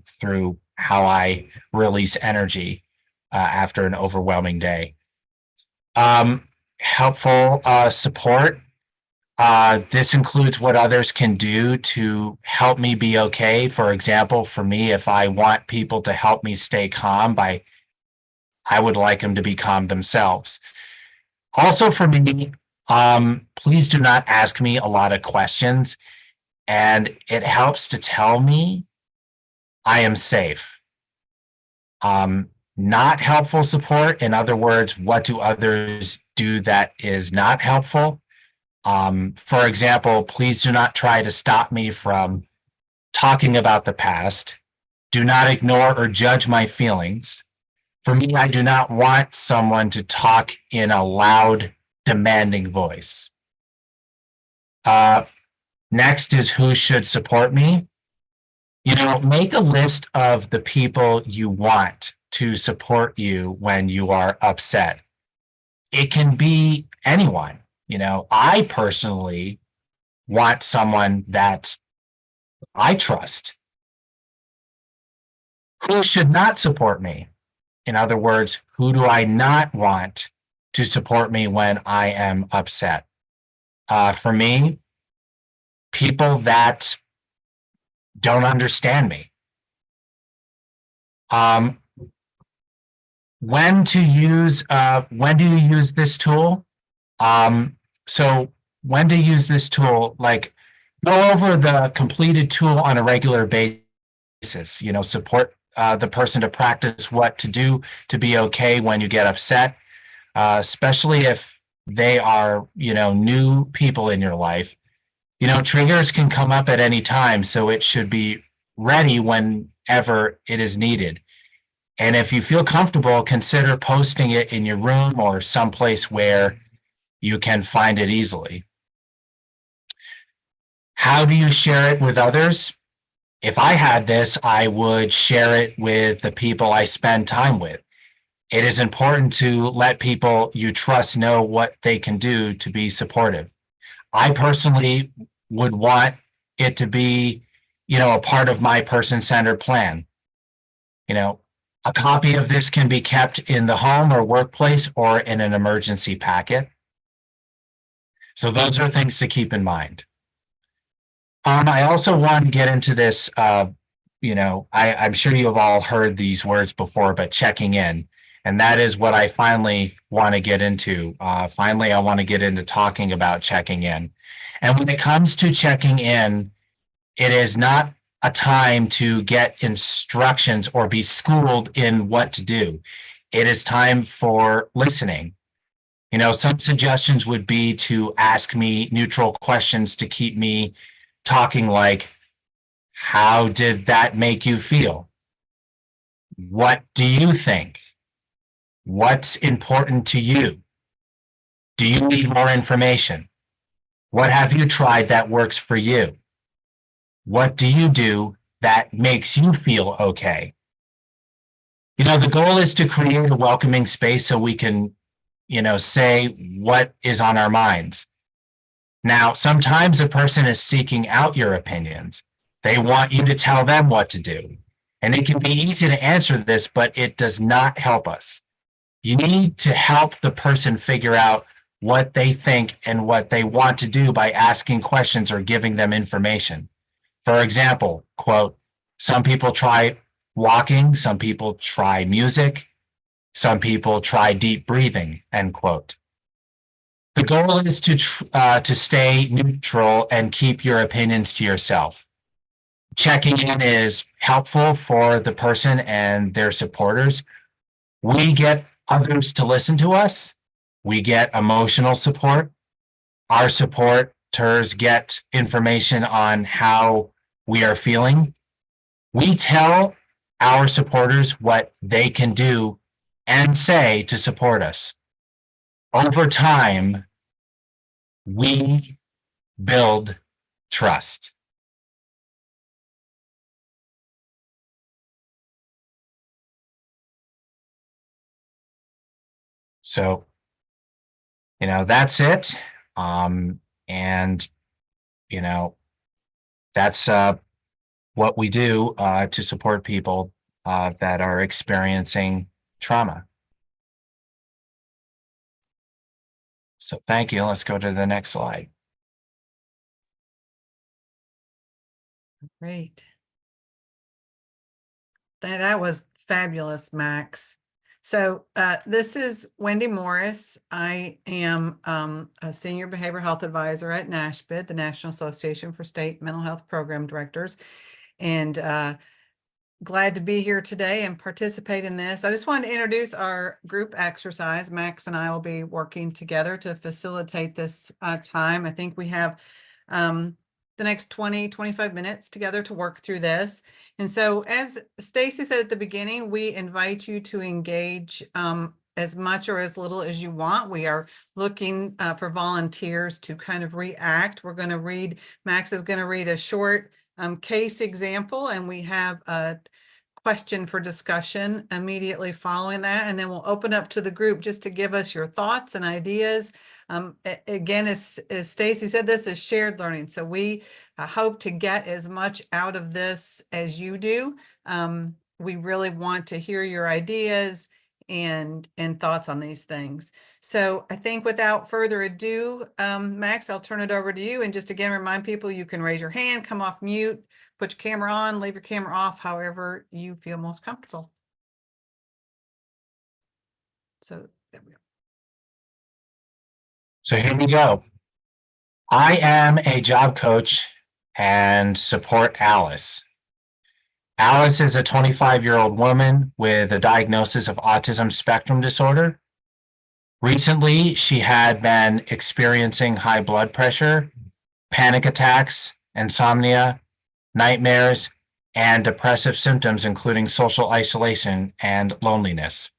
through how I release energy after an overwhelming day. Helpful support. This includes what others can do to help me be okay. For example, for me, if I want people to help me stay calm, I would like them to be calm themselves. Also for me, please do not ask me a lot of questions, and it helps to tell me I am safe. Not helpful support, in other words, what do others do that is not helpful? For example, please do not try to stop me from talking about the past. Do not ignore or judge my feelings. For me, I do not want someone to talk in a loud, demanding voice. Next is who should support me. Make a list of the people you want to support you when you are upset. It can be anyone. I personally want someone that I trust. Who should not support me? In other words, who do I not want to support me when I am upset? For me, people that don't understand me. When do you use this tool? So when to use this tool, like go over the completed tool on a regular basis, support the person to practice what to do to be okay when you get upset, especially if they are, new people in your life. Triggers can come up at any time, so it should be ready whenever it is needed. And if you feel comfortable, consider posting it in your room or someplace where you can find it easily. How do you share it with others? If I had this, I would share it with the people I spend time with. It is important to let people you trust know what they can do to be supportive. I personally would want it to be, a part of my person-centered plan. A copy of this can be kept in the home or workplace or in an emergency packet. So those are things to keep in mind. I also want to get into this, I'm sure you've all heard these words before, but checking in. And that is what I finally want to get into. Finally, I want to get into talking about checking in. And when it comes to checking in, it is not a time to get instructions or be schooled in what to do. It is time for listening. You know, some suggestions would be to ask me neutral questions to keep me talking, like, how did that make you feel? What do you think? What's important to you? Do you need more information? What have you tried that works for you? What do you do that makes you feel okay? You know, the goal is to create a welcoming space so we can, say what is on our minds. Now, sometimes a person is seeking out your opinions. They want you to tell them what to do. And it can be easy to answer this, but it does not help us. You need to help the person figure out what they think and what they want to do by asking questions or giving them information. For example, quote, some people try walking, some people try music, some people try deep breathing, end quote. The goal is to stay neutral and keep your opinions to yourself. Checking in is helpful for the person and their supporters. We get others to listen to us. We get emotional support. Our supporters get information on how we are feeling. We tell our supporters what they can do and say to support us. Over time, we build trust. So, that's it. And, that's what we do to support people that are experiencing trauma. So thank you. Let's go to the next slide. Great. That was fabulous, Max. So this is Wendy Morris. I am a senior behavioral health advisor at NASHPD, the National Association for State Mental Health Program Directors, and glad to be here today and participate in this. I just wanted to introduce our group exercise. Max and I will be working together to facilitate this time. I think we have the next 20-25 minutes together to work through this. And so, as Stacy said at the beginning, we invite you to engage as much or as little as you want. We are looking for volunteers to kind of react. We're going to read, Max is going to read a short case example, and we have a question for discussion immediately following that. And then we'll open up to the group just to give us your thoughts and ideas. Again, as Stacy said, this is shared learning. So we hope to get as much out of this as you do. We really want to hear your ideas and thoughts on these things. So I think without further ado, Max, I'll turn it over to you. And just again, remind people you can raise your hand, come off mute, put your camera on, leave your camera off, however you feel most comfortable. So there we go. So here we go. I am a job coach and support Alice. Alice is a 25-year-old woman with a diagnosis of autism spectrum disorder. Recently, she had been experiencing high blood pressure, panic attacks, insomnia, nightmares, and depressive symptoms, including social isolation and loneliness.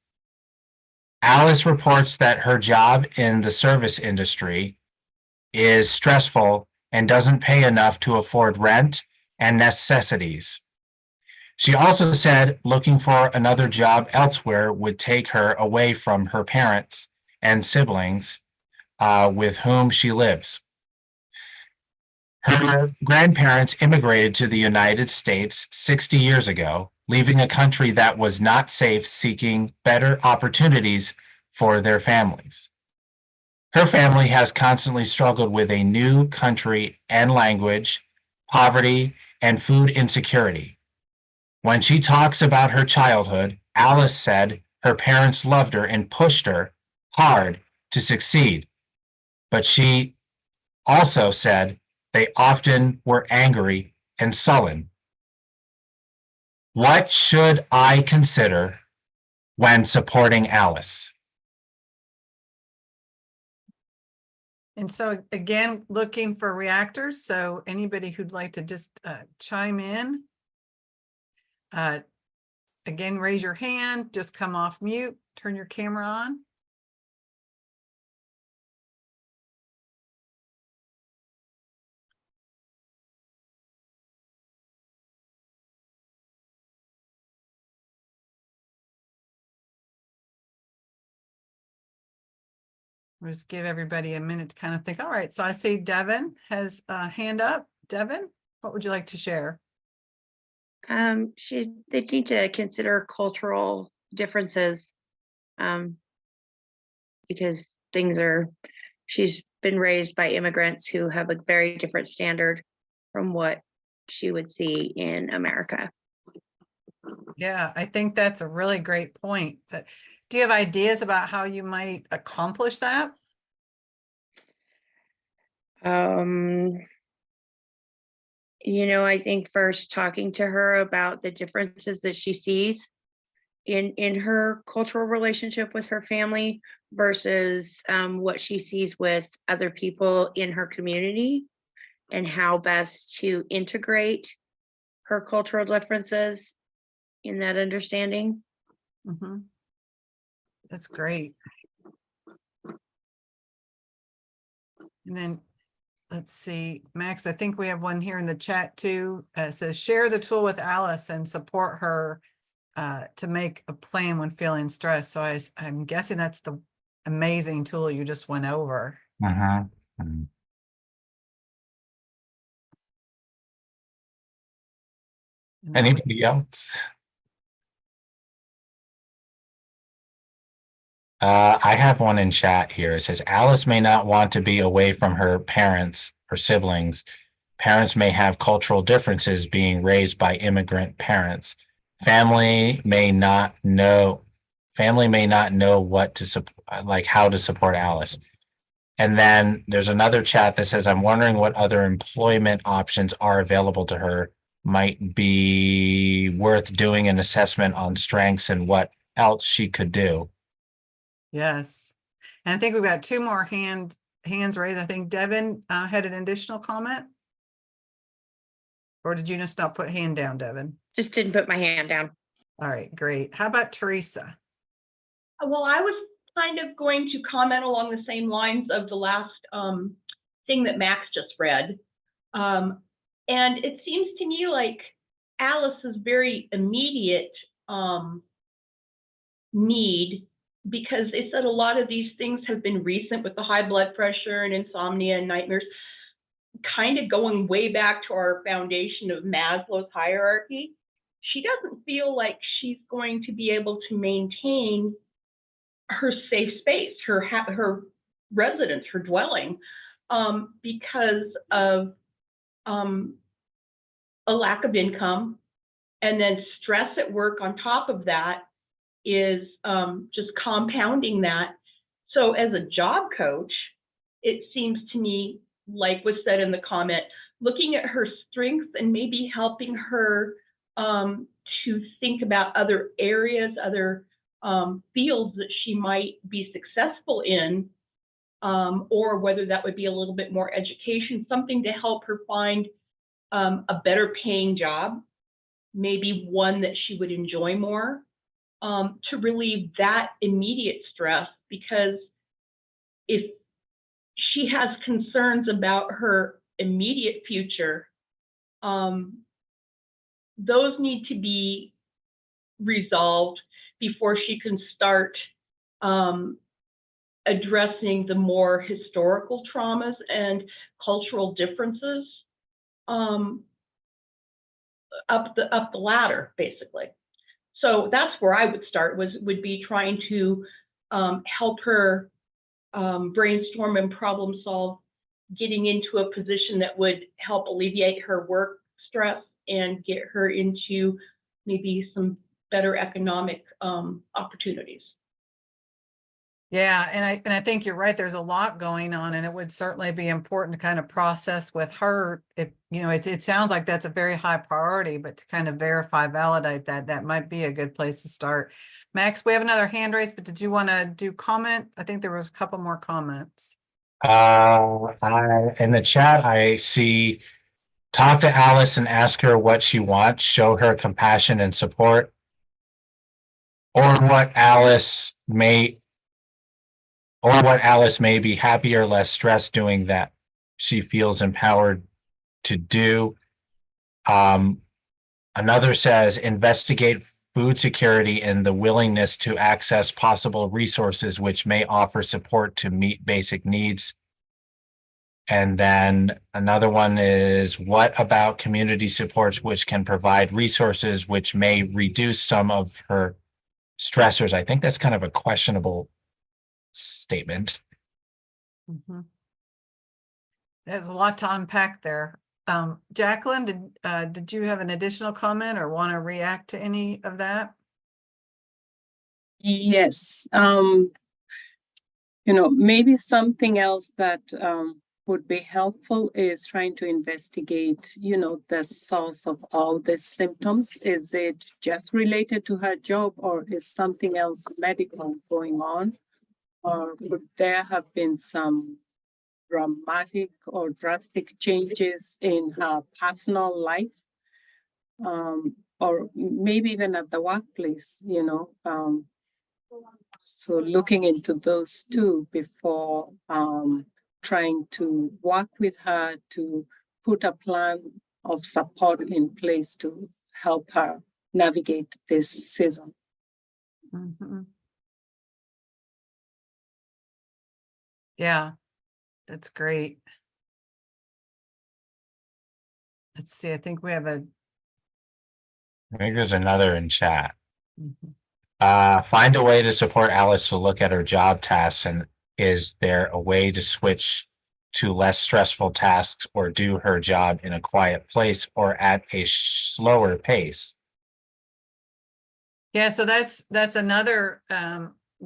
Alice reports that her job in the service industry is stressful and doesn't pay enough to afford rent and necessities. She also said looking for another job elsewhere would take her away from her parents and siblings with whom she lives. Her grandparents immigrated to the United States 60 years ago, leaving a country that was not safe, seeking better opportunities for their families. Her family has constantly struggled with a new country and language, poverty, and food insecurity. When she talks about her childhood, Alice said her parents loved her and pushed her hard to succeed. But she also said they often were angry and sullen. What should I consider when supporting Alice? And so again, looking for reactors. So anybody who'd like to just chime in. Again, raise your hand, just come off mute, turn your camera on. We'll just give everybody a minute to kind of think. All right, so I see Devin has a hand up. Devin, what would you like to share? They need to consider cultural differences, because she's been raised by immigrants who have a very different standard from what she would see in America. Yeah, I think that's a really great point. Do you have ideas about how you might accomplish that? I think first talking to her about the differences that she sees in her cultural relationship with her family versus what she sees with other people in her community, and how best to integrate her cultural differences in that understanding. Mhm. That's great. And then let's see, Max, I think we have one here in the chat too. It says share the tool with Alice and support her to make a plan when feeling stressed. So I'm guessing that's the amazing tool you just went over. Anybody else? I have one in chat here. It says Alice may not want to be away from her parents or siblings. Parents may have cultural differences being raised by immigrant parents. Family may not know what to support, like how to support Alice. And then there's another chat that says, I'm wondering what other employment options are available to her. Might be worth doing an assessment on strengths and what else she could do. Yes. And I think we've got two more hands raised. I think Devin had an additional comment. Or did you just not put hand down, Devin? Just didn't put my hand down. All right, great. How about Teresa? Well, I was kind of going to comment along the same lines of the last thing that Max just read. And it seems to me like Alice's very immediate need, because they said a lot of these things have been recent with the high blood pressure and insomnia and nightmares, kind of going way back to our foundation of Maslow's hierarchy. She doesn't feel like she's going to be able to maintain her safe space, her residence, her dwelling, because of a lack of income, and then stress at work on top of that is just compounding that. So as a job coach, it seems to me, like was said in the comment, looking at her strengths and maybe helping her to think about other areas, other fields that she might be successful in, or whether that would be a little bit more education, something to help her find a better paying job, maybe one that she would enjoy more, to relieve that immediate stress. Because if she has concerns about her immediate future, those need to be resolved before she can start addressing the more historical traumas and cultural differences up the ladder, basically. So that's where I would start, would be trying to help her brainstorm and problem solve, getting into a position that would help alleviate her work stress and get her into maybe some better economic opportunities. Yeah, and I think you're right. There's a lot going on, and it would certainly be important to kind of process with her. If you know, it sounds like that's a very high priority, but to kind of verify, validate that might be a good place to start. Max, we have another hand raised, but did you want to do comment? I think there was a couple more comments. In the chat, I see talk to Alice and ask her what she wants, show her compassion and support, or what Alice may be happy or less stressed doing that she feels empowered to do. Another says investigate food security and the willingness to access possible resources which may offer support to meet basic needs. And then another one is what about community supports which can provide resources which may reduce some of her stressors? I think that's kind of a questionable statement. Mhm. There's a lot to unpack there. Jacqueline, did you have an additional comment or want to react to any of that? Yes, maybe something else that would be helpful is trying to investigate, the source of all these symptoms. Is it just related to her job, or is something else medical going on? Or would there have been some dramatic or drastic changes in her personal life? Or maybe even at the workplace, so looking into those two before trying to work with her to put a plan of support in place to help her navigate this season. Mhm. Yeah, that's great. Let's see, I think we have a. I think there's another in chat. Mhm. Find a way to support Alice to look at her job tasks, and is there a way to switch to less stressful tasks or do her job in a quiet place or at a slower pace? Yeah, so that's another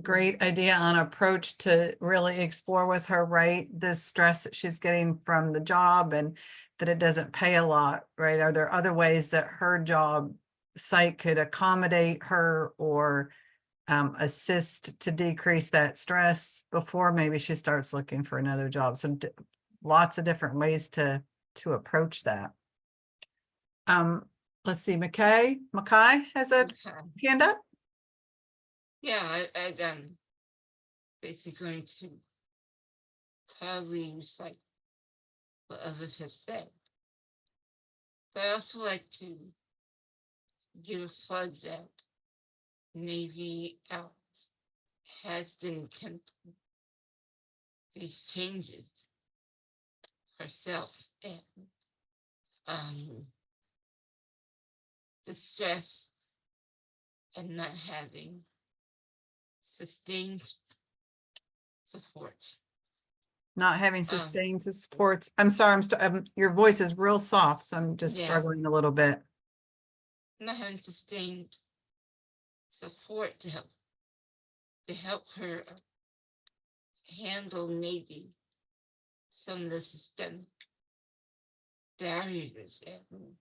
great idea on approach to really explore with her, right? This stress that she's getting from the job and that it doesn't pay a lot, right? Are there other ways that her job site could accommodate her or assist to decrease that stress before maybe she starts looking for another job? So lots of different ways to approach that. Let's see, Mackay has a hand up. Yeah, I'm basically going to probably recite what others have said. But I also like to give a plug that maybe Alex has the intent of these changes herself, and the stress and not having sustained support. Not having sustained supports. I'm sorry, your voice is real soft, so I'm just Yeah. struggling a little bit. Not having sustained support to help her handle maybe some of the systemic barriers and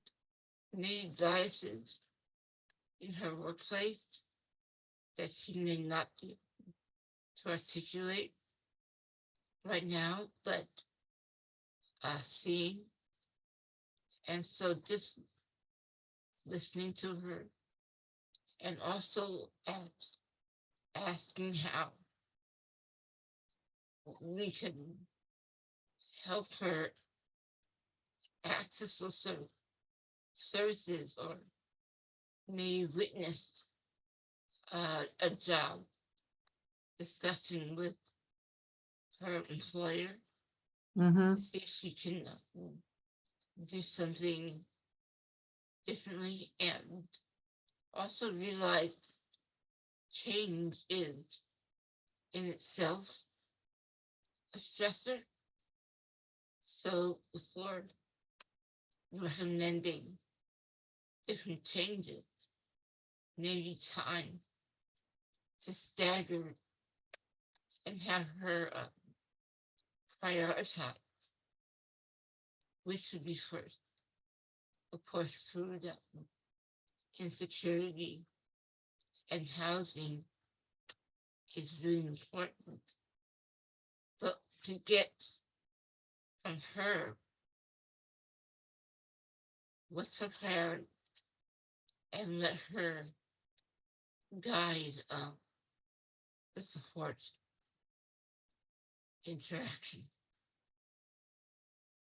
maybe biases in her workplace that she may not be able to articulate right now, but seeing. And so just listening to her and also asking how we can help her access those services or may witness a job discussion with her employer Mm-hmm. to see if she can do something differently and also realize change is in itself a stressor. So before recommending different changes, maybe time to stagger and have her prioritize which should be first. Of course, food, insecurity, and housing is really important. But to get from her what's her priority and let her guide the support interaction.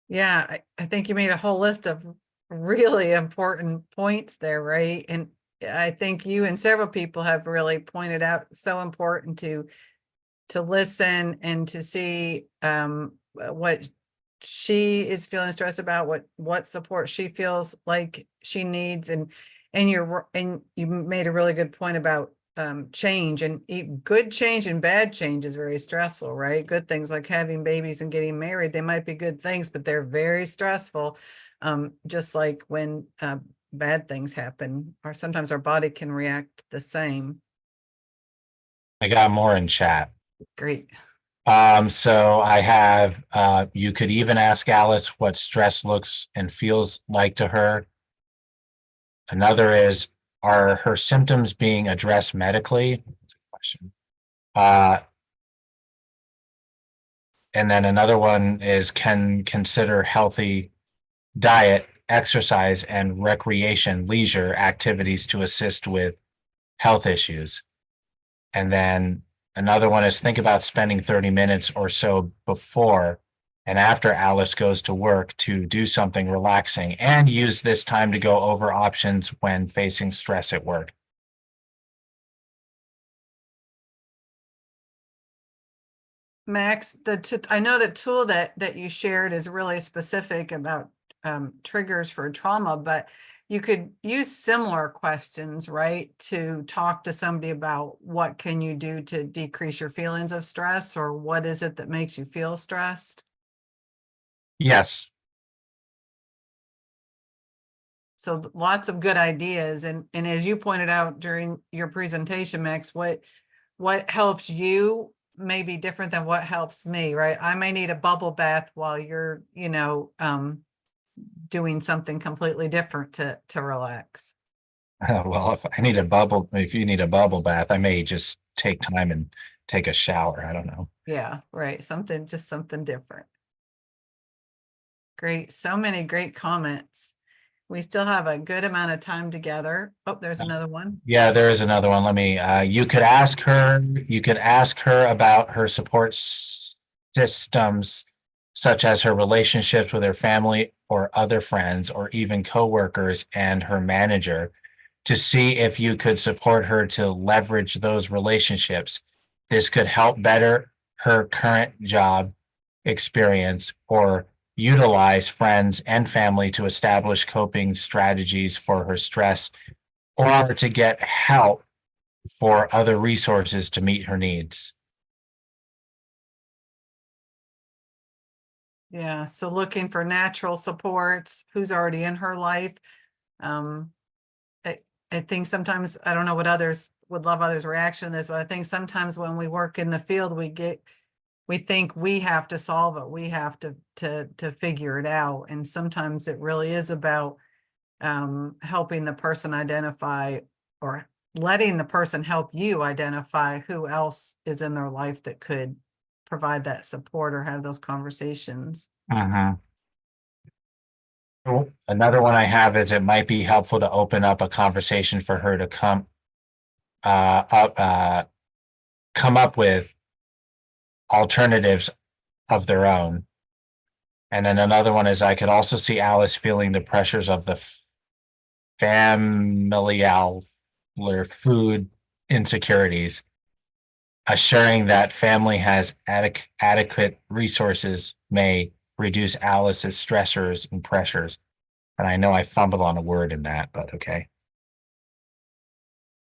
Yeah, I think you made a whole list of really important points there, right? And I think you and several people have really pointed out so important to listen and to see what she is feeling stressed about, what support she feels like she needs, and you made a really good point about change, and good change and bad change is very stressful, right? Good things like having babies and getting married, they might be good things, but they're very stressful. Just like when bad things happen, or sometimes our body can react the same. I got more in chat. Great. So I have, you could even ask Alice what stress looks and feels like to her. Another is, are her symptoms being addressed medically? Question. And then another one is, can consider healthy diet, exercise, and recreation, leisure activities to assist with health issues. And then another one is, think about spending 30 minutes or so before and after Alice goes to work to do something relaxing, and use this time to go over options when facing stress at work. Max, I know the tool that you shared is really specific about triggers for trauma, but you could use similar questions, right? To talk to somebody about what can you do to decrease your feelings of stress, or what is it that makes you feel stressed? Yes. So lots of good ideas. And as you pointed out during your presentation, Max, what helps you may be different than what helps me, right? I may need a bubble bath while you're, doing something completely different to relax. Well, if you need a bubble bath, I may just take time and take a shower. I don't know. Yeah, right. Just something different. Great. So many great comments. We still have a good amount of time together. Oh, there's another one. Yeah, there is another one. Let me, you could ask her about her support systems, such as her relationships with her family or other friends, or even coworkers and her manager, to see if you could support her to leverage those relationships. This could help better her current job experience, or utilize friends and family to establish coping strategies for her stress, or to get help for other resources to meet her needs. Yeah, so looking for natural supports, who's already in her life. I think sometimes, I don't know what others would love others' reaction to this, but I think sometimes when we work in the field, we think we have to solve it. We have to figure it out. And sometimes it really is about helping the person identify, or letting the person help you identify who else is in their life that could provide that support or have those conversations. Another one I have is, it might be helpful to open up a conversation for her to come up with alternatives of their own. And then another one is, I could also see Alice feeling the pressures of the familial food insecurities. Assuring that family has adequate resources may reduce Alice's stressors and pressures. And I know I fumbled on a word in that, but okay.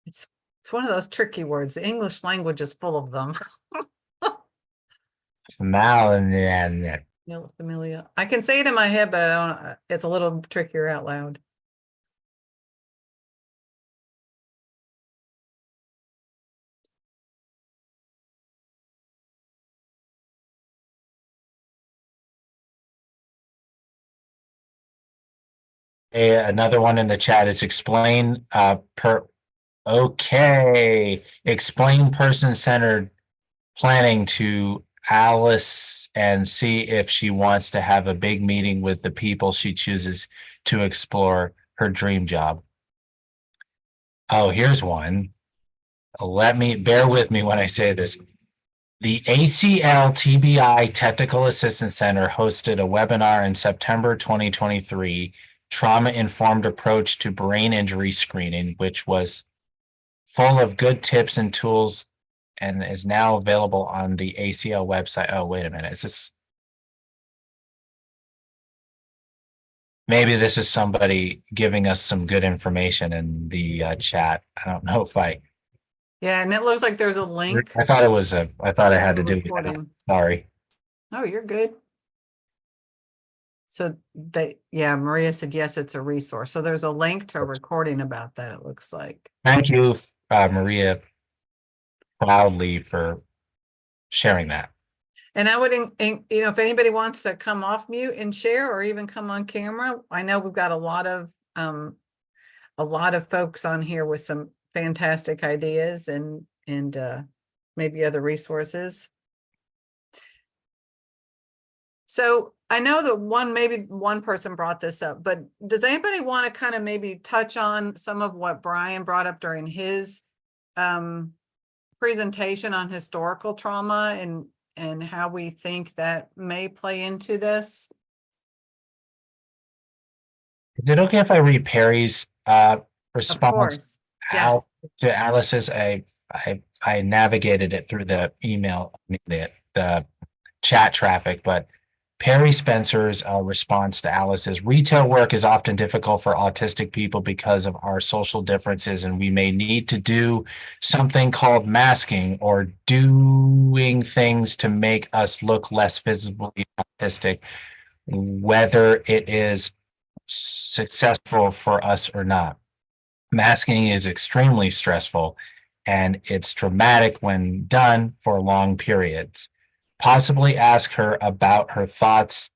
It's one of those tricky words. The English language is full of them. Familial. I can say it in my head, but I don't, it's a little trickier out loud. Another one in the chat is explain explain person-centered planning to Alice and see if she wants to have a big meeting with the people she chooses to explore her dream job. Oh, here's one. Bear with me when I say this. The ACL TBI Technical Assistance Center hosted a webinar in September 2023, Trauma-Informed Approach to Brain Injury Screening, which was full of good tips and tools and is now available on the ACL website. Oh, wait a minute. Is this? Maybe this is somebody giving us some good information in the chat. I don't know if Yeah, and it looks like there's a link. I thought it was I thought I had to do that. Recording. Sorry. Oh, you're good. So Maria said, yes, it's a resource. So there's a link to a recording about that, it looks like. Thank you, Maria, proudly for sharing that. And I would, if anybody wants to come off mute and share, or even come on camera, I know we've got a lot of folks on here with some fantastic ideas and maybe other resources. So I know that maybe one person brought this up, but does anybody want to kind of maybe touch on some of what Brian brought up during his presentation on historical trauma and how we think that may play into this? Is it okay if I read Perry's response course. Yes. to Alice's? I navigated it through the email, the chat traffic, but Perry Spencer's response to Alice's: retail work is often difficult for autistic people because of our social differences, and we may need to do something called masking or doing things to make us look less visibly autistic, whether it is successful for us or not. Masking is extremely stressful, and it's traumatic when done for long periods. Possibly ask her about her thoughts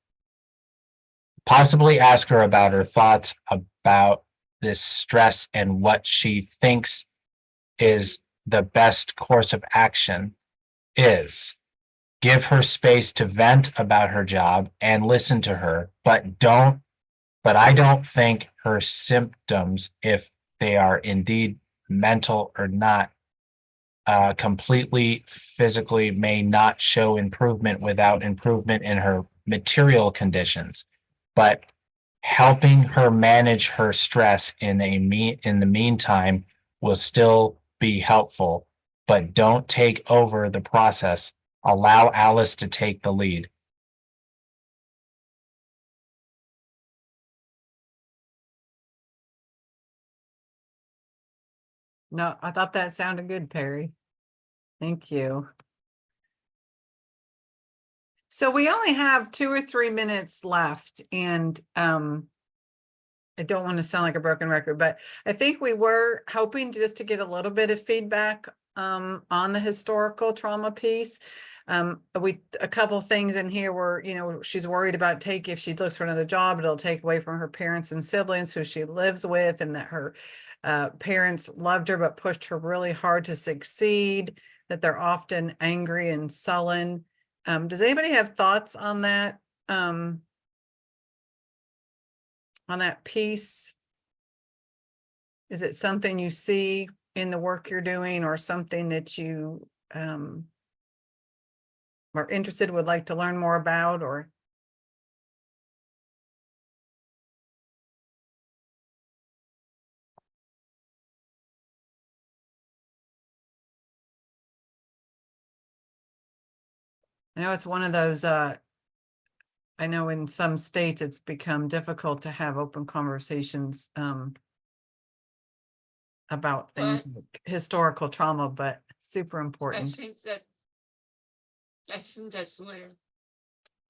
about this stress and what she thinks is the best course of action is. Give her space to vent about her job and listen to her, but I don't think her symptoms, if they are indeed mental or not, completely physically, may not show improvement without improvement in her material conditions, but helping her manage her stress in the meantime will still be helpful, but don't take over the process. Allow Alice to take the lead. No, I thought that sounded good, Perry. Thank you. So we only have 2 or 3 minutes left, and I don't want to sound like a broken record, but I think we were hoping just to get a little bit of feedback on the historical trauma piece. A couple things in here were, she's worried about if she looks for another job, it'll take away from her parents and siblings who she lives with, and that her parents loved her but pushed her really hard to succeed, that they're often angry and sullen. Does anybody have thoughts on that? On that piece? Is it something you see in the work you're doing, or something that you are interested, would like to learn more about, or? I know it's one of those, I know in some states it's become difficult to have open conversations about things like historical trauma, but super important. I think that's where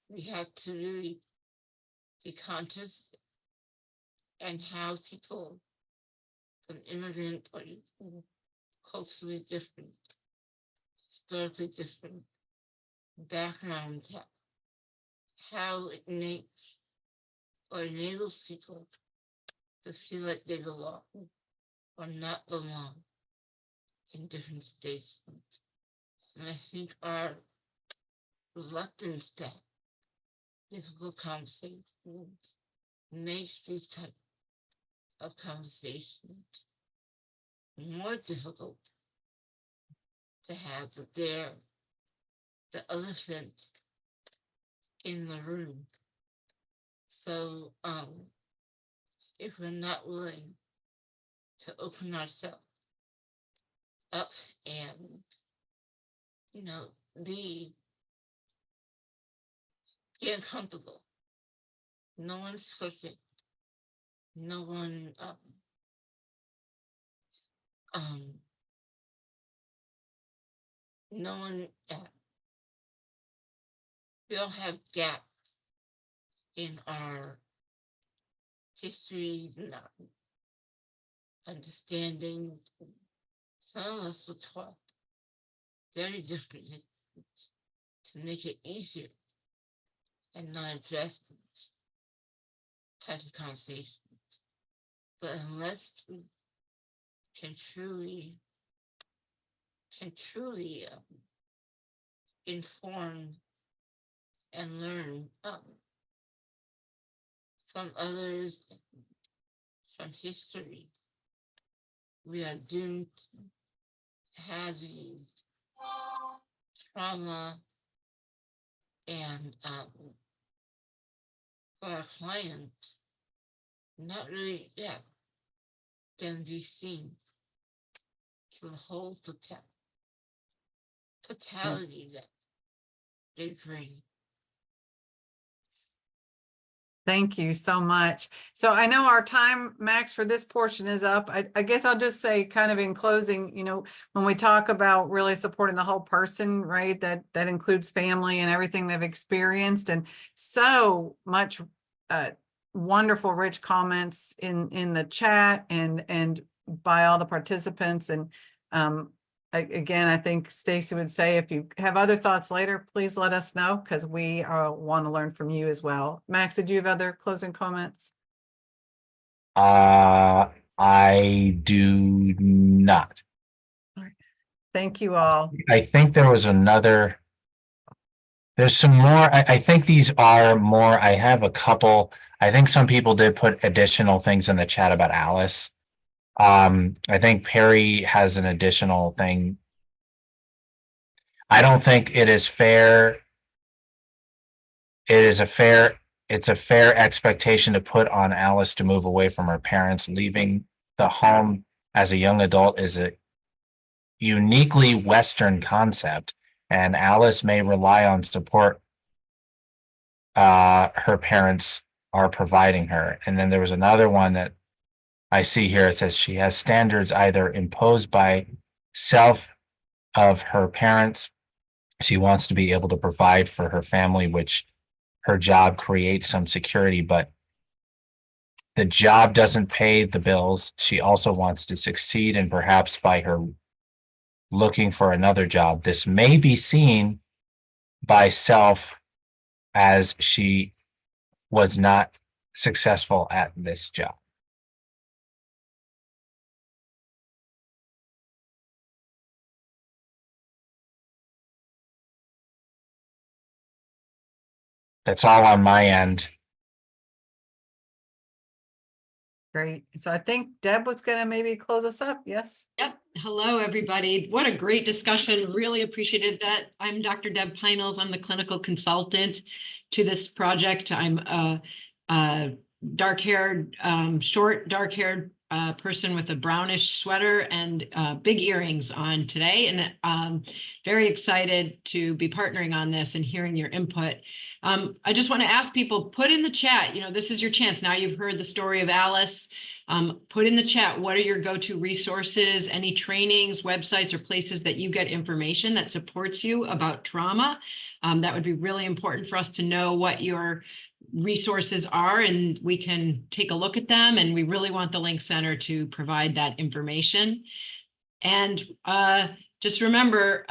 we have to really be conscious, and how people from immigrant or culturally different, historically different backgrounds, how it makes or enables people to feel like they belong or not belong in different states. And I think our reluctance to have difficult conversations makes these type of conversations more difficult to have, that they're the elephant in the room. So if we're not willing to open ourselves up and, you know, be uncomfortable, no one's perfect, no one no one we all have gaps in our histories and our understanding. Some of us were taught very differently to make it easier and not address these type of conversations. But unless we can truly inform and learn from others, from history, we are doomed to have these trauma and for our client not really can be seen to the whole totality that they bring. Thank you so much. So I know our time, Max, for this portion is up. I guess I'll just say kind of in closing, you know, when we talk about really supporting the whole person, right, that includes family and everything they've experienced, and so much wonderful, rich comments in the chat and by all the participants. And again, I think Stacy would say, if you have other thoughts later, please let us know, because we want to learn from you as well. Max, did you have other closing comments? I do not. All right. Thank you all. I think there was another. There's some more. I think these are more. I have a couple. I think some people did put additional things in the chat about Alice. I think Perry has an additional thing. I don't think it is fair. It's a fair expectation to put on Alice to move away from her parents. Leaving the home as a young adult is a uniquely Western concept, and Alice may rely on support her parents are providing her. And then there was another one that I see here. It says she has standards either imposed by self of her parents. She wants to be able to provide for her family, which her job creates some security, but the job doesn't pay the bills. She also wants to succeed, and perhaps by her looking for another job, this may be seen by self as she was not successful at this job. That's all on my end. Great. So I think Deb was going to maybe close us up. Yes. Yep. Hello, everybody. What a great discussion. Really appreciated that. I'm Dr. Deb Peinels. I'm the clinical consultant to this project. I'm a dark-haired, short dark-haired person with a brownish sweater and big earrings on today. And very excited to be partnering on this and hearing your input. I just want to ask people, put in the chat, you know, this is your chance. Now you've heard the story of Alice. Put in the chat, what are your go-to resources, any trainings, websites, or places that you get information that supports you about trauma? That would be really important for us to know what your resources are, and we can take a look at them. And we really want the Link Center to provide that information. And just remember,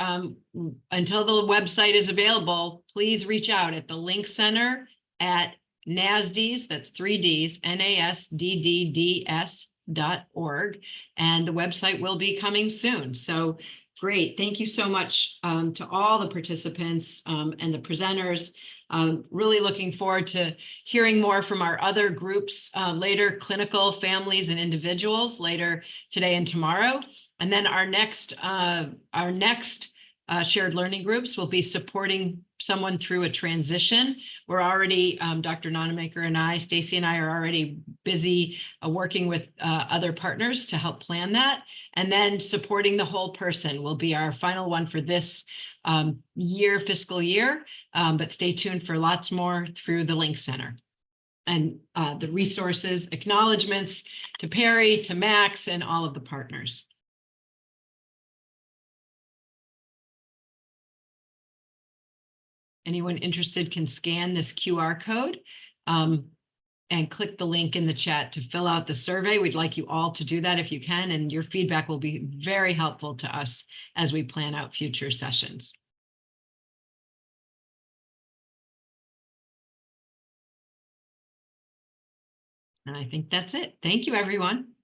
until the website is available, please reach out at the Link Center at NASDs, that's 3Ds, NASDDDS.org. And the website will be coming soon. So great. Thank you so much to all the participants and the presenters. Really looking forward to hearing more from our other groups later, clinical, families, and individuals later today and tomorrow. And then our next shared learning groups will be supporting someone through a transition. We're already, Dr. Nonamaker and I, Stacy and I are already busy working with other partners to help plan that. And then supporting the whole person will be our final one for this fiscal year. But stay tuned for lots more through the Link Center. And the resources, acknowledgements to Perry, to Max, and all of the partners. Anyone interested can scan this QR code and click the link in the chat to fill out the survey. We'd like you all to do that if you can, and your feedback will be very helpful to us as we plan out future sessions. And I think that's it. Thank you, everyone.